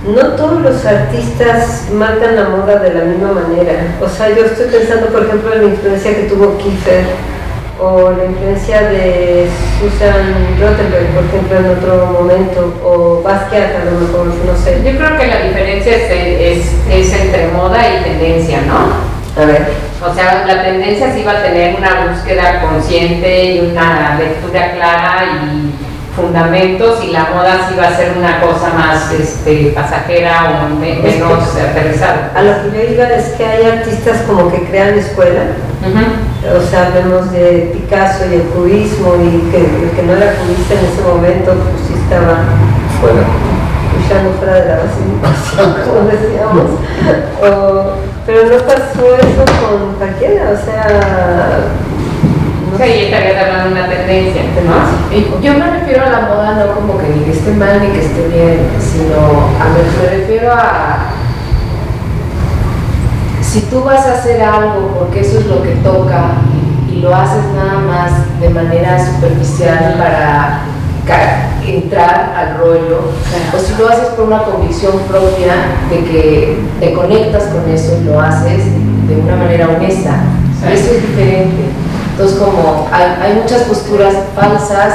no todos los artistas marcan la moda de la misma manera. O sea, yo estoy pensando, por ejemplo, en la influencia que tuvo Kiefer, o la influencia de Susan Rottenberg, por ejemplo, en otro momento, o Basquiat, a lo mejor, no sé. Yo creo que la diferencia es entre moda y tendencia, ¿no? A ver. O sea, la tendencia sí va a tener una búsqueda consciente y una lectura clara y fundamentos, y la moda sí va a ser una cosa más pasajera o menos aterrizada. A lo que yo iba es que hay artistas como que crean escuela. O sea, hablemos de Picasso y el cubismo, y que el que no era cubista en ese momento, pues sí estaba fuera de la base, como decíamos. Pero no pasó eso con cualquiera, o sea... No sé, y estaría hablando de una tendencia, ¿no? Yo me refiero a la moda no como que ni que esté mal ni que esté bien, sino me refiero a... Si tú vas a hacer algo porque eso es lo que toca y lo haces nada más de manera superficial para entrar al rollo, o si lo haces por una convicción propia de que te conectas con eso y lo haces de una manera honesta, eso es diferente. Entonces, como hay muchas posturas falsas,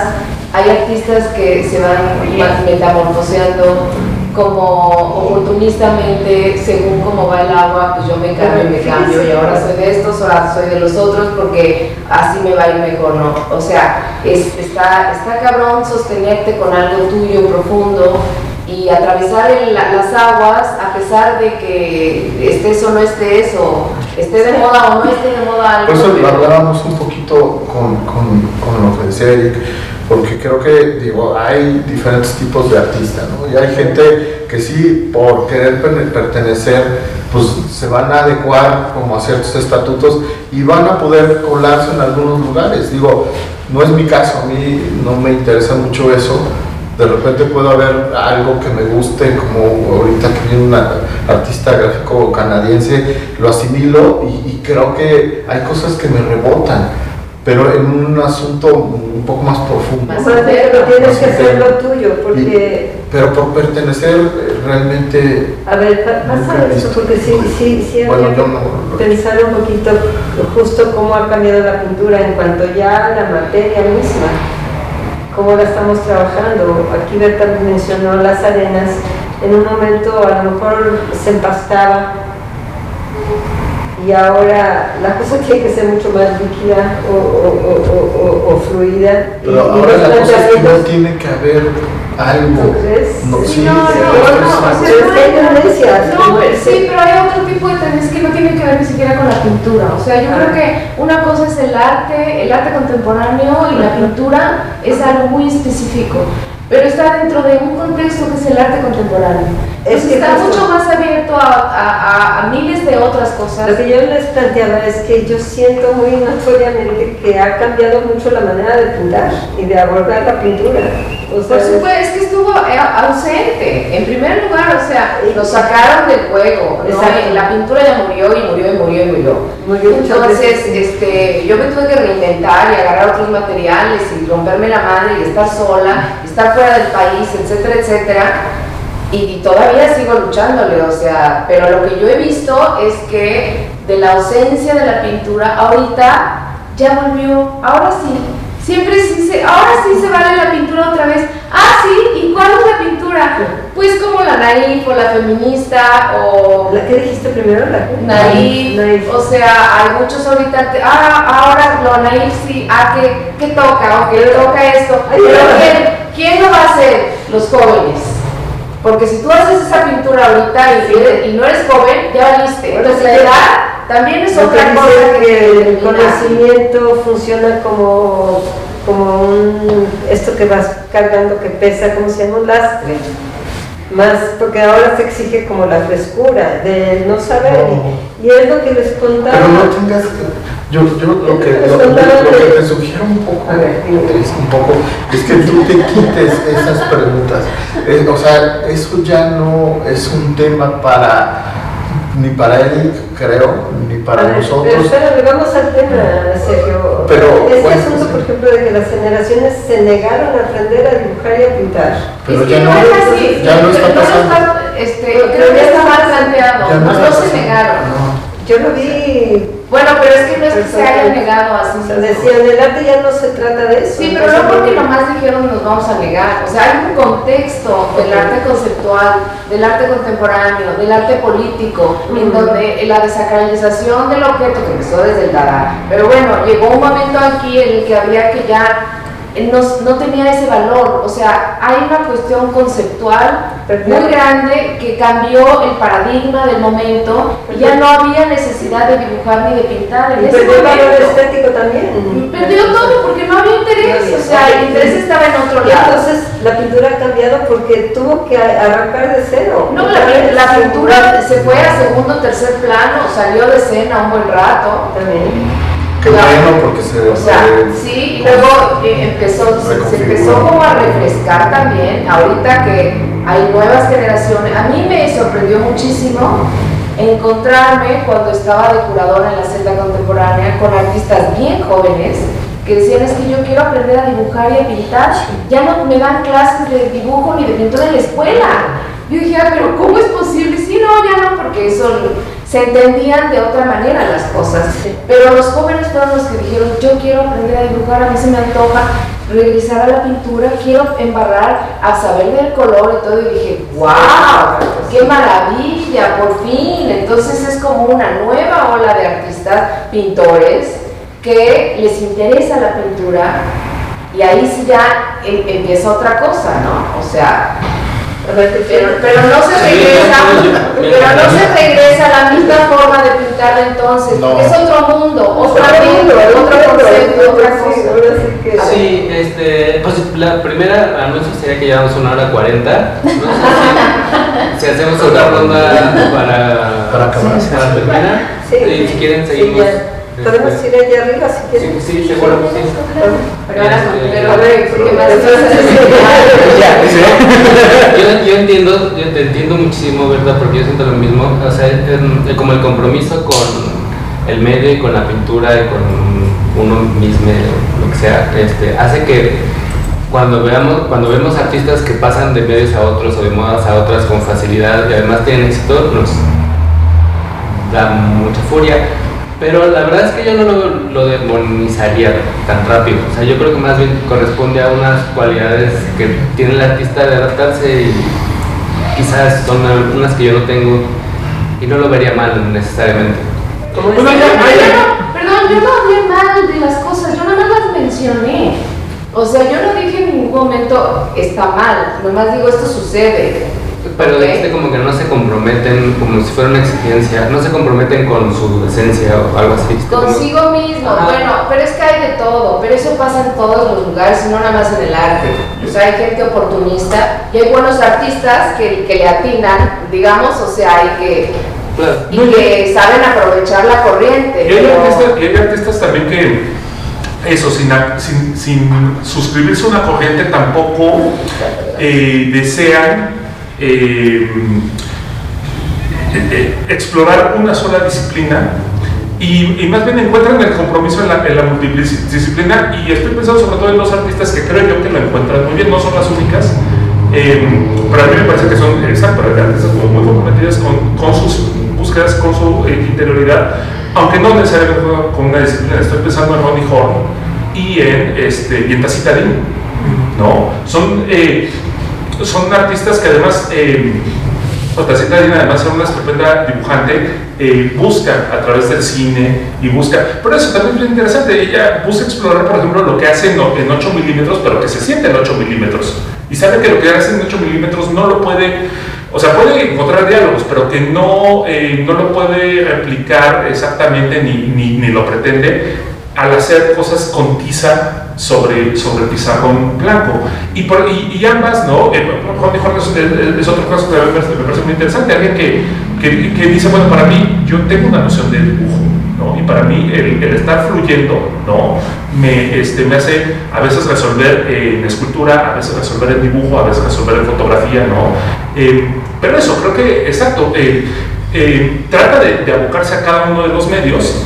hay artistas que se van metamorfoseando como oportunistamente, según cómo va el agua, pues yo me cambio y ahora soy de estos, ahora soy de los otros porque así me va a ir mejor, ¿no? O sea, está cabrón sostenerte con algo tuyo profundo y atravesar las aguas a pesar de que estés o no estés, o esté de moda o no esté de moda algo. Por eso hablábamos un poquito con lo que decía Eric, porque creo que, hay diferentes tipos de artistas, ¿no? Y hay gente que sí, por querer pertenecer, pues se van a adecuar como a ciertos estatutos y van a poder colarse en algunos lugares. No es mi caso, a mí no me interesa mucho eso. De repente puedo haber algo que me guste, como ahorita que viene una artista gráfico canadiense, lo asimilo y creo que hay cosas que me rebotan, pero en un asunto un poco más profundo. Pero tienes que hacer lo tuyo, porque... Pero por pertenecer realmente... A ver, pasa eso, porque sí bueno, hay que pensar un poquito justo cómo ha cambiado la pintura en cuanto ya a la materia misma, cómo la estamos trabajando. Aquí Berta mencionó las arenas, en un momento a lo mejor se empastaba, y ahora la cosa tiene que ser mucho más líquida o fluida. Pero ahora la cosa es que no tiene que haber algo. ¿No crees? No, sí, sí, pero hay otro tipo de tendencias que no tienen que ver ni siquiera con la pintura. O sea, yo creo que una cosa es el arte contemporáneo, y la pintura es algo muy específico, pero está dentro de un contexto que es el arte contemporáneo. Está mucho más abierto a miles de otras cosas. Lo que yo les planteaba es que yo siento muy notoriamente que ha cambiado mucho la manera de pintar y de abordar la pintura. Por supuesto, es que esto estuvo ausente. En primer lugar, o sea, lo sacaron del juego, ¿no? La pintura ya murió y murió y murió y murió. Entonces, yo me tuve que reinventar y agarrar otros materiales y romperme la madre y estar sola, estar fuera del país, etcétera, etcétera. Y todavía sigo luchándole, o sea, pero lo que yo he visto es que de la ausencia de la pintura, ahorita ya volvió, ahora sí. Ahora sí se vale la pintura otra vez. Ah, sí, ¿y cuál es la pintura? Pues como la naif o la feminista o... ¿La que dijiste primero? La naif. O sea, hay muchos ahorita, ahora lo naif sí, ¿qué toca? Ok, toca esto. Pero ¿quién lo va a hacer? Los jóvenes. Porque si tú haces esa pintura ahorita y no eres joven, ya valiste. Entonces la edad también es otra cosa que el conocimiento funciona como esto que vas cargando que pesa, ¿cómo se llama? Un lastre. Más, porque ahora se exige como la frescura de no saber. Y es lo que les contaba. Pero no tengas yo lo que te sugiero un poco es que tú te quites esas preguntas. O sea, eso ya no es un tema ni para él, creo, ni para nosotros. Pero espérame, vamos al tema, Sergio. Pero, asunto, por ejemplo, de que las generaciones se negaron a aprender a dibujar y a pintar. Pero ya no está pasando. Creo que está mal planteado. No se negaron. Yo lo vi. Bueno, pero es que no es que se hayan negado así. Decían, el arte ya no se trata de eso. Sí, pero no porque nomás dijeron nos vamos a negar. O sea, hay un contexto del arte conceptual, del arte contemporáneo, del arte político, en donde la desacralización del objeto que empezó desde el Dada. Pero bueno, llegó un momento aquí en el que había que ya no tenía ese valor. O sea, hay una cuestión conceptual muy grande que cambió el paradigma del momento y ya no había necesidad de dibujar ni de pintar. Y perdió el valor estético también. Perdió todo porque no había interés. O sea, el interés estaba en otro lado. Entonces la pintura ha cambiado porque tuvo que arrancar de cero. No, la pintura se fue a segundo o tercer plano, salió de escena un buen rato. También. Qué bueno, porque sí, y luego se empezó como a refrescar también, ahorita que hay nuevas generaciones. A mí me sorprendió muchísimo encontrarme cuando estaba de curadora en la celda contemporánea con artistas bien jóvenes que decían, es que yo quiero aprender a dibujar y a pintar, ya no me dan clases de dibujo ni de pintura en la escuela. Yo dije, pero ¿cómo es posible? Sí, no, ya no, porque eso se entendían de otra manera las cosas. Pero los jóvenes fueron los que dijeron, yo quiero aprender a dibujar, a mí se me antoja regresar a la pintura, quiero embarrar, a saber del color y todo. Y dije, wow, qué maravilla, por fin. Entonces es como una nueva ola de artistas, pintores, que les interesa la pintura y ahí sí ya empieza otra cosa, ¿no? O sea, pero no se regresa a la misma forma de pintar de entonces, porque es otro mundo, otro concepto, otra cosa. Sí, pues la primera anuncio sería que llevamos 1:40. No sé si hacemos otra ronda para terminar. Sí, y si quieren seguimos. Podemos ir allá arriba si quieren. Sí, seguro. Sí. Pero a ver, ¿qué más? Yo te entiendo muchísimo, ¿verdad? Porque yo siento lo mismo. O sea, como el compromiso con el medio y con la pintura y con uno mismo, lo que sea, hace que cuando vemos artistas que pasan de medios a otros o de modas a otras con facilidad y además tienen éxito, nos da mucha furia. Pero la verdad es que yo no lo demonizaría tan rápido. O sea, yo creo que más bien corresponde a unas cualidades que tiene el artista de adaptarse y quizás son unas que yo no tengo y no lo vería mal necesariamente. Perdón, yo no hablé mal de las cosas, yo nada más las mencioné. O sea, yo no dije en ningún momento está mal, nomás digo esto sucede. Pero dijiste como que no se comprometen, como si fuera una exigencia, no se comprometen con su esencia o algo así. Consigo mismo, bueno, pero es que hay de todo, pero eso pasa en todos los lugares, no nada más en el arte. O sea, hay gente oportunista y hay buenos artistas que le atinan, digamos, o sea, que saben aprovechar la corriente. Y hay artistas también eso, sin suscribirse a una corriente, tampoco desean explorar una sola disciplina y más bien encuentran el compromiso en la multidisciplina, y estoy pensando sobre todo en los artistas que creo yo que lo encuentran muy bien, no son las únicas, pero a mí me parece que son artistas muy comprometidas con sus búsquedas, con su interioridad, aunque no necesariamente con una disciplina. Estoy pensando en Ronnie Horn y en Tacita Dean, ¿no? Son artistas que además, Tacita Dean, además de una estupenda dibujante, busca a través del cine y busca, pero eso también es bien interesante, ella busca explorar, por ejemplo, lo que hace en 8 milímetros, pero que se siente en 8 milímetros, y sabe que lo que hace en 8 milímetros no lo puede, o sea, puede encontrar diálogos, pero que no lo puede replicar exactamente ni lo pretende al hacer cosas con tiza sobre pizarrón blanco. Y ambas, ¿no? Ronnie Horn es otro caso que me parece muy interesante. Alguien que dice, bueno, para mí, yo tengo una noción de dibujo, ¿no? Y para mí el estar fluyendo, ¿no? Me hace a veces resolver en escultura, a veces resolver en dibujo, a veces resolver en fotografía, ¿no? Pero eso, creo que, exacto, trata de abocarse a cada uno de los medios,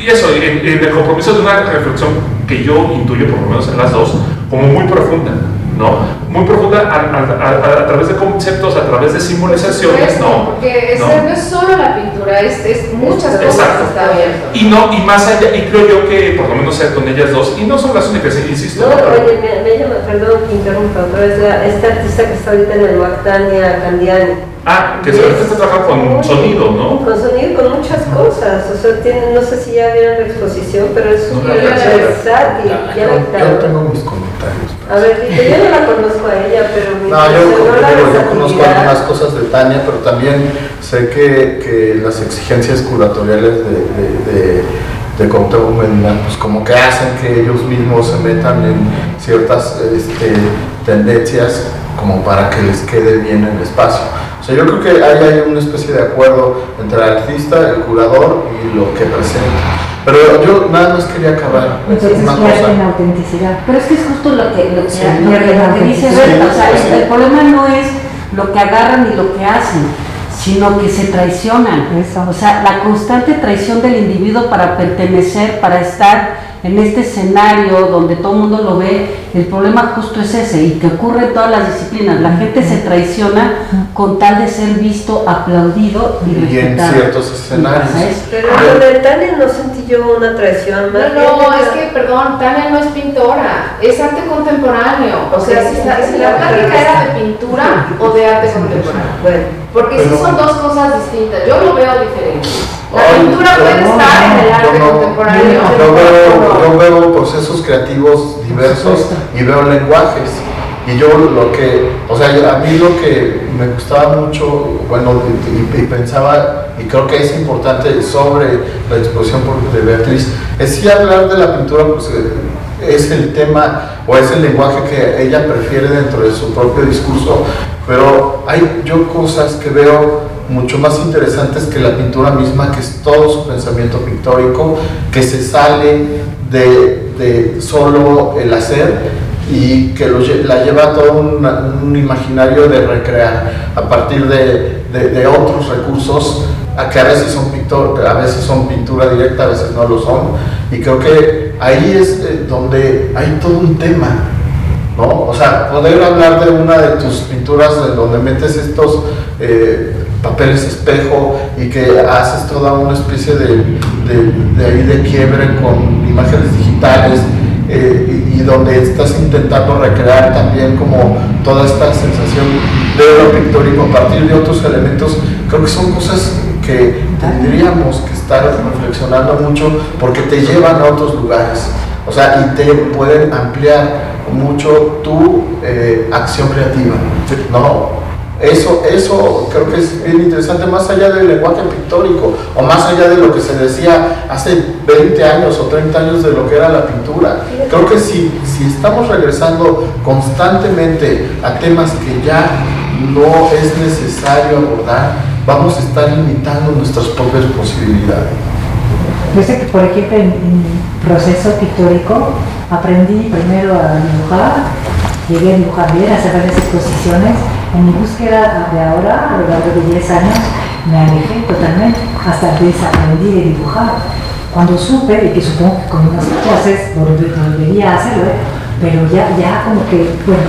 y eso, en el compromiso de una reflexión que yo intuyo, por lo menos en las dos, como muy profunda, ¿no? Muy profunda a través de conceptos, a través de simbolizaciones, ¿no? Porque no es solo la pintura, es muchas cosas que está abierto. Y más allá, y creo yo que por lo menos con ellas dos, y no son las únicas, insisto. No, oye, me llama, perdón que interrumpa otra vez, esta artista que está ahorita en el Tania Candiani. Que seguramente está trabajando con sonido, ¿no? Con sonido, con muchas cosas. O sea, no sé si ya vieron la exposición, pero es súper versátil. Yo tengo mis comentarios. A ver, yo no la conozco a ella, pero yo conozco algunas cosas de Tania, pero también sé que las exigencias curatoriales de Cuauhtémoc Medina, pues como que hacen que ellos mismos se metan en ciertas tendencias como para que les quede bien el espacio. O sea, yo creo que hay una especie de acuerdo entre el artista, el curador y lo que presenta. Pero yo nada más quería acabar entonces una cosa. En autenticidad. Pero es que es justo lo que Sí, dice Berta, o sea, el problema no es lo que agarran y lo que hacen, sino que se traicionan. O sea, la constante traición del individuo para pertenecer, para estar en este escenario donde todo el mundo lo ve, el problema justo es ese, y que ocurre en todas las disciplinas. La gente se traiciona con tal de ser visto, aplaudido y respetado. En ciertos escenarios. Pero con el Tania no sentí yo una traición. No, es que, perdón, Tania no es pintora, es arte contemporáneo. O sea, si la plática era de pintura o de arte contemporáneo. Bueno, porque sí son dos cosas distintas. Yo lo veo diferente. La pintura puede estar en el arte contemporáneo. Yo veo procesos creativos diversos y veo lenguajes. Y yo o sea, a mí lo que me gustaba mucho, bueno, y pensaba, y creo que es importante sobre la exposición de Beatriz, es sí hablar de la pintura, pues es el tema o es el lenguaje que ella prefiere dentro de su propio discurso, pero hay yo cosas que veo mucho más interesantes que la pintura misma, que es todo su pensamiento pictórico, que se sale de solo el hacer y que la lleva a todo un imaginario de recrear a partir de otros recursos, que a veces son pintura directa, a veces no lo son, y creo que ahí es donde hay todo un tema, ¿no? O sea, poder hablar de una de tus pinturas en donde metes estos papeles espejo y que haces toda una especie de quiebre con imágenes digitales, y donde estás intentando recrear también como toda esta sensación de lo pictórico a partir de otros elementos. Creo que son cosas que tendríamos que estar reflexionando mucho, porque te llevan a otros lugares, o sea, y te pueden ampliar mucho tu acción creativa, ¿no? Eso creo que es bien interesante, más allá del lenguaje pictórico, o más allá de lo que se decía hace 20 años o 30 años de lo que era la pintura. Creo que si estamos regresando constantemente a temas que ya no es necesario abordar, vamos a estar limitando nuestras propias posibilidades. Yo sé que, por ejemplo, en proceso pictórico aprendí primero a dibujar, llegué a dibujar bien, a hacer varias exposiciones. En mi búsqueda de ahora, a lo largo de 10 años, me alejé totalmente, hasta desaprendí de dibujar. Cuando supe, y que supongo que con unas clases volvería a hacerlo, pero ya como que, bueno,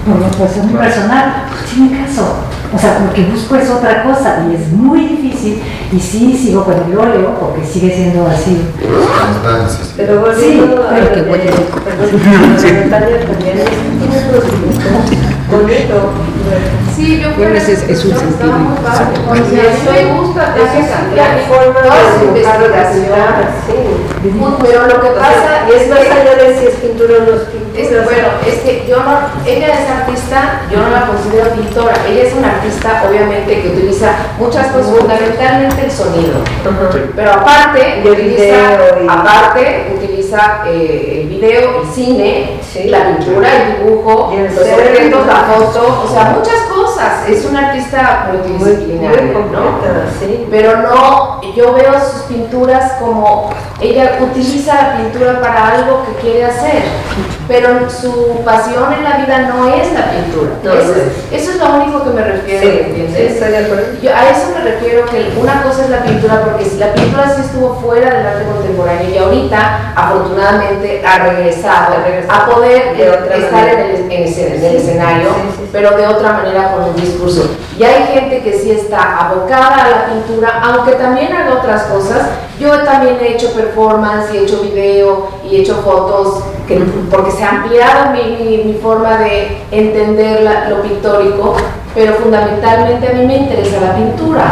por una cuestión muy personal, tiene caso. O sea, lo que busco es otra cosa y es muy difícil. Y sí, sigo con el óleo porque sigue siendo así. Pero volviendo a lo que Natalia también tiene un producto bonito. Sí, yo creo que es un sentido. Me gusta la forma de investigación. Pero lo que pasa es más allá de si es pintura o no es pintura. Bueno, es que ella es artista, yo no la considero pintora. Ella es una artista, obviamente, que utiliza muchas cosas, fundamentalmente el sonido. Pero aparte, utiliza el video, el cine, la pintura, el dibujo, los objetos, la foto, o sea, muchas cosas. Es una artista multidisciplinaria, ¿no? Pero no, yo veo sus pinturas como ella utiliza la pintura para algo que quiere hacer, pero su pasión en la vida no es la pintura. Eso es lo único que me refiero, ¿entiendes? Estoy de acuerdo. Yo a eso me refiero, que una cosa es la pintura, porque si la pintura sí estuvo fuera del arte contemporáneo y ahorita afortunadamente ha regresado a poder estar en el escenario, pero de otra manera con un discurso. Y hay gente que sí está abocada a la pintura, aunque también haga otras cosas. Yo también he hecho performance y he hecho video y he hecho fotos, porque se ha ampliado mi forma de entender lo pictórico, pero fundamentalmente a mí me interesa la pintura.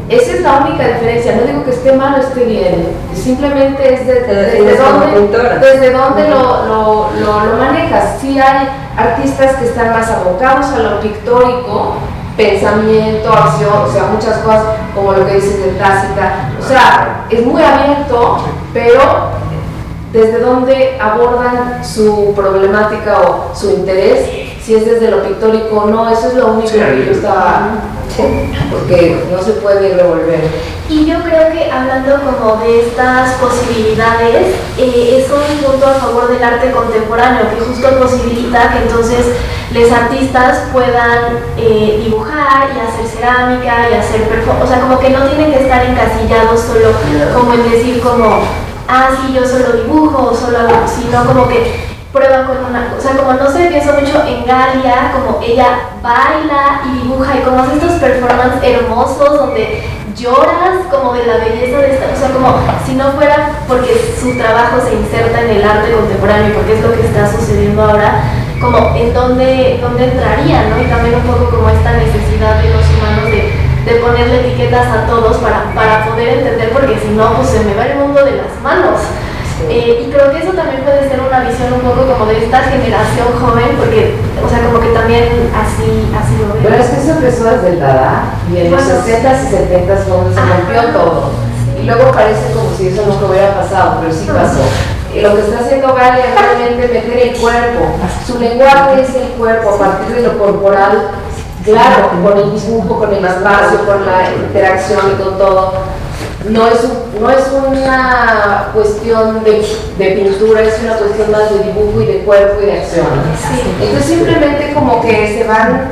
Esa es la única diferencia. No digo que esté mal o esté bien, simplemente es desde dónde lo manejas. Sí hay artistas que están más abocados a lo pictórico, pensamiento, acción, o sea, muchas cosas, como lo que dices de Tácita. O sea, es muy abierto, pero desde dónde abordan su problemática o su interés, si es desde lo pictórico o no, eso es lo único que yo estaba, porque no se puede revolver. Y yo creo que hablando como de estas posibilidades, es un punto a favor del arte contemporáneo, que justo posibilita que entonces los artistas puedan dibujar y hacer cerámica y hacer performance, o sea, como que no tienen que estar encasillados solo como en decir como, sí, yo solo dibujo o solo hago, sino como que prueba con una cosa, como no sé, pienso mucho en Galia, como ella baila y dibuja y como hace estos performances hermosos donde lloras como de la belleza de esta, o sea, como si no fuera porque su trabajo se inserta en el arte contemporáneo, porque es lo que está sucediendo ahora, como en dónde entraría, ¿no? Y también un poco como esta necesidad de los humanos de ponerle etiquetas a todos para poder entender, porque si no, pues se me va el mundo de las manos. Y creo que eso también puede ser una visión un poco como de esta generación joven, porque, o sea, como que también así lo veo. Pero es que eso empezó desde el Dada, y en los 60s y 70s donde se rompió todo. Y luego parece como si eso nunca hubiera pasado, pero sí pasó. Lo que está haciendo Galia es realmente meter el cuerpo. Su lenguaje es el cuerpo a partir de lo corporal, claro, con el dibujo, con el espacio, con la interacción y con todo. No es una cuestión de pintura, es una cuestión más de dibujo y de cuerpo y de acción. Entonces simplemente como que se van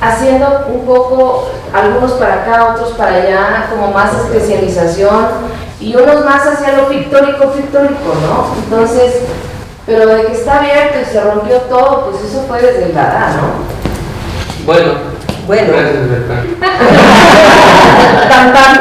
haciendo un poco, algunos para acá, otros para allá, como más especialización y unos más hacia lo pictórico, ¿no? Entonces, pero de que está abierto y se rompió todo, pues eso fue desde el Dada, ¿no? Bueno. Tan, tan.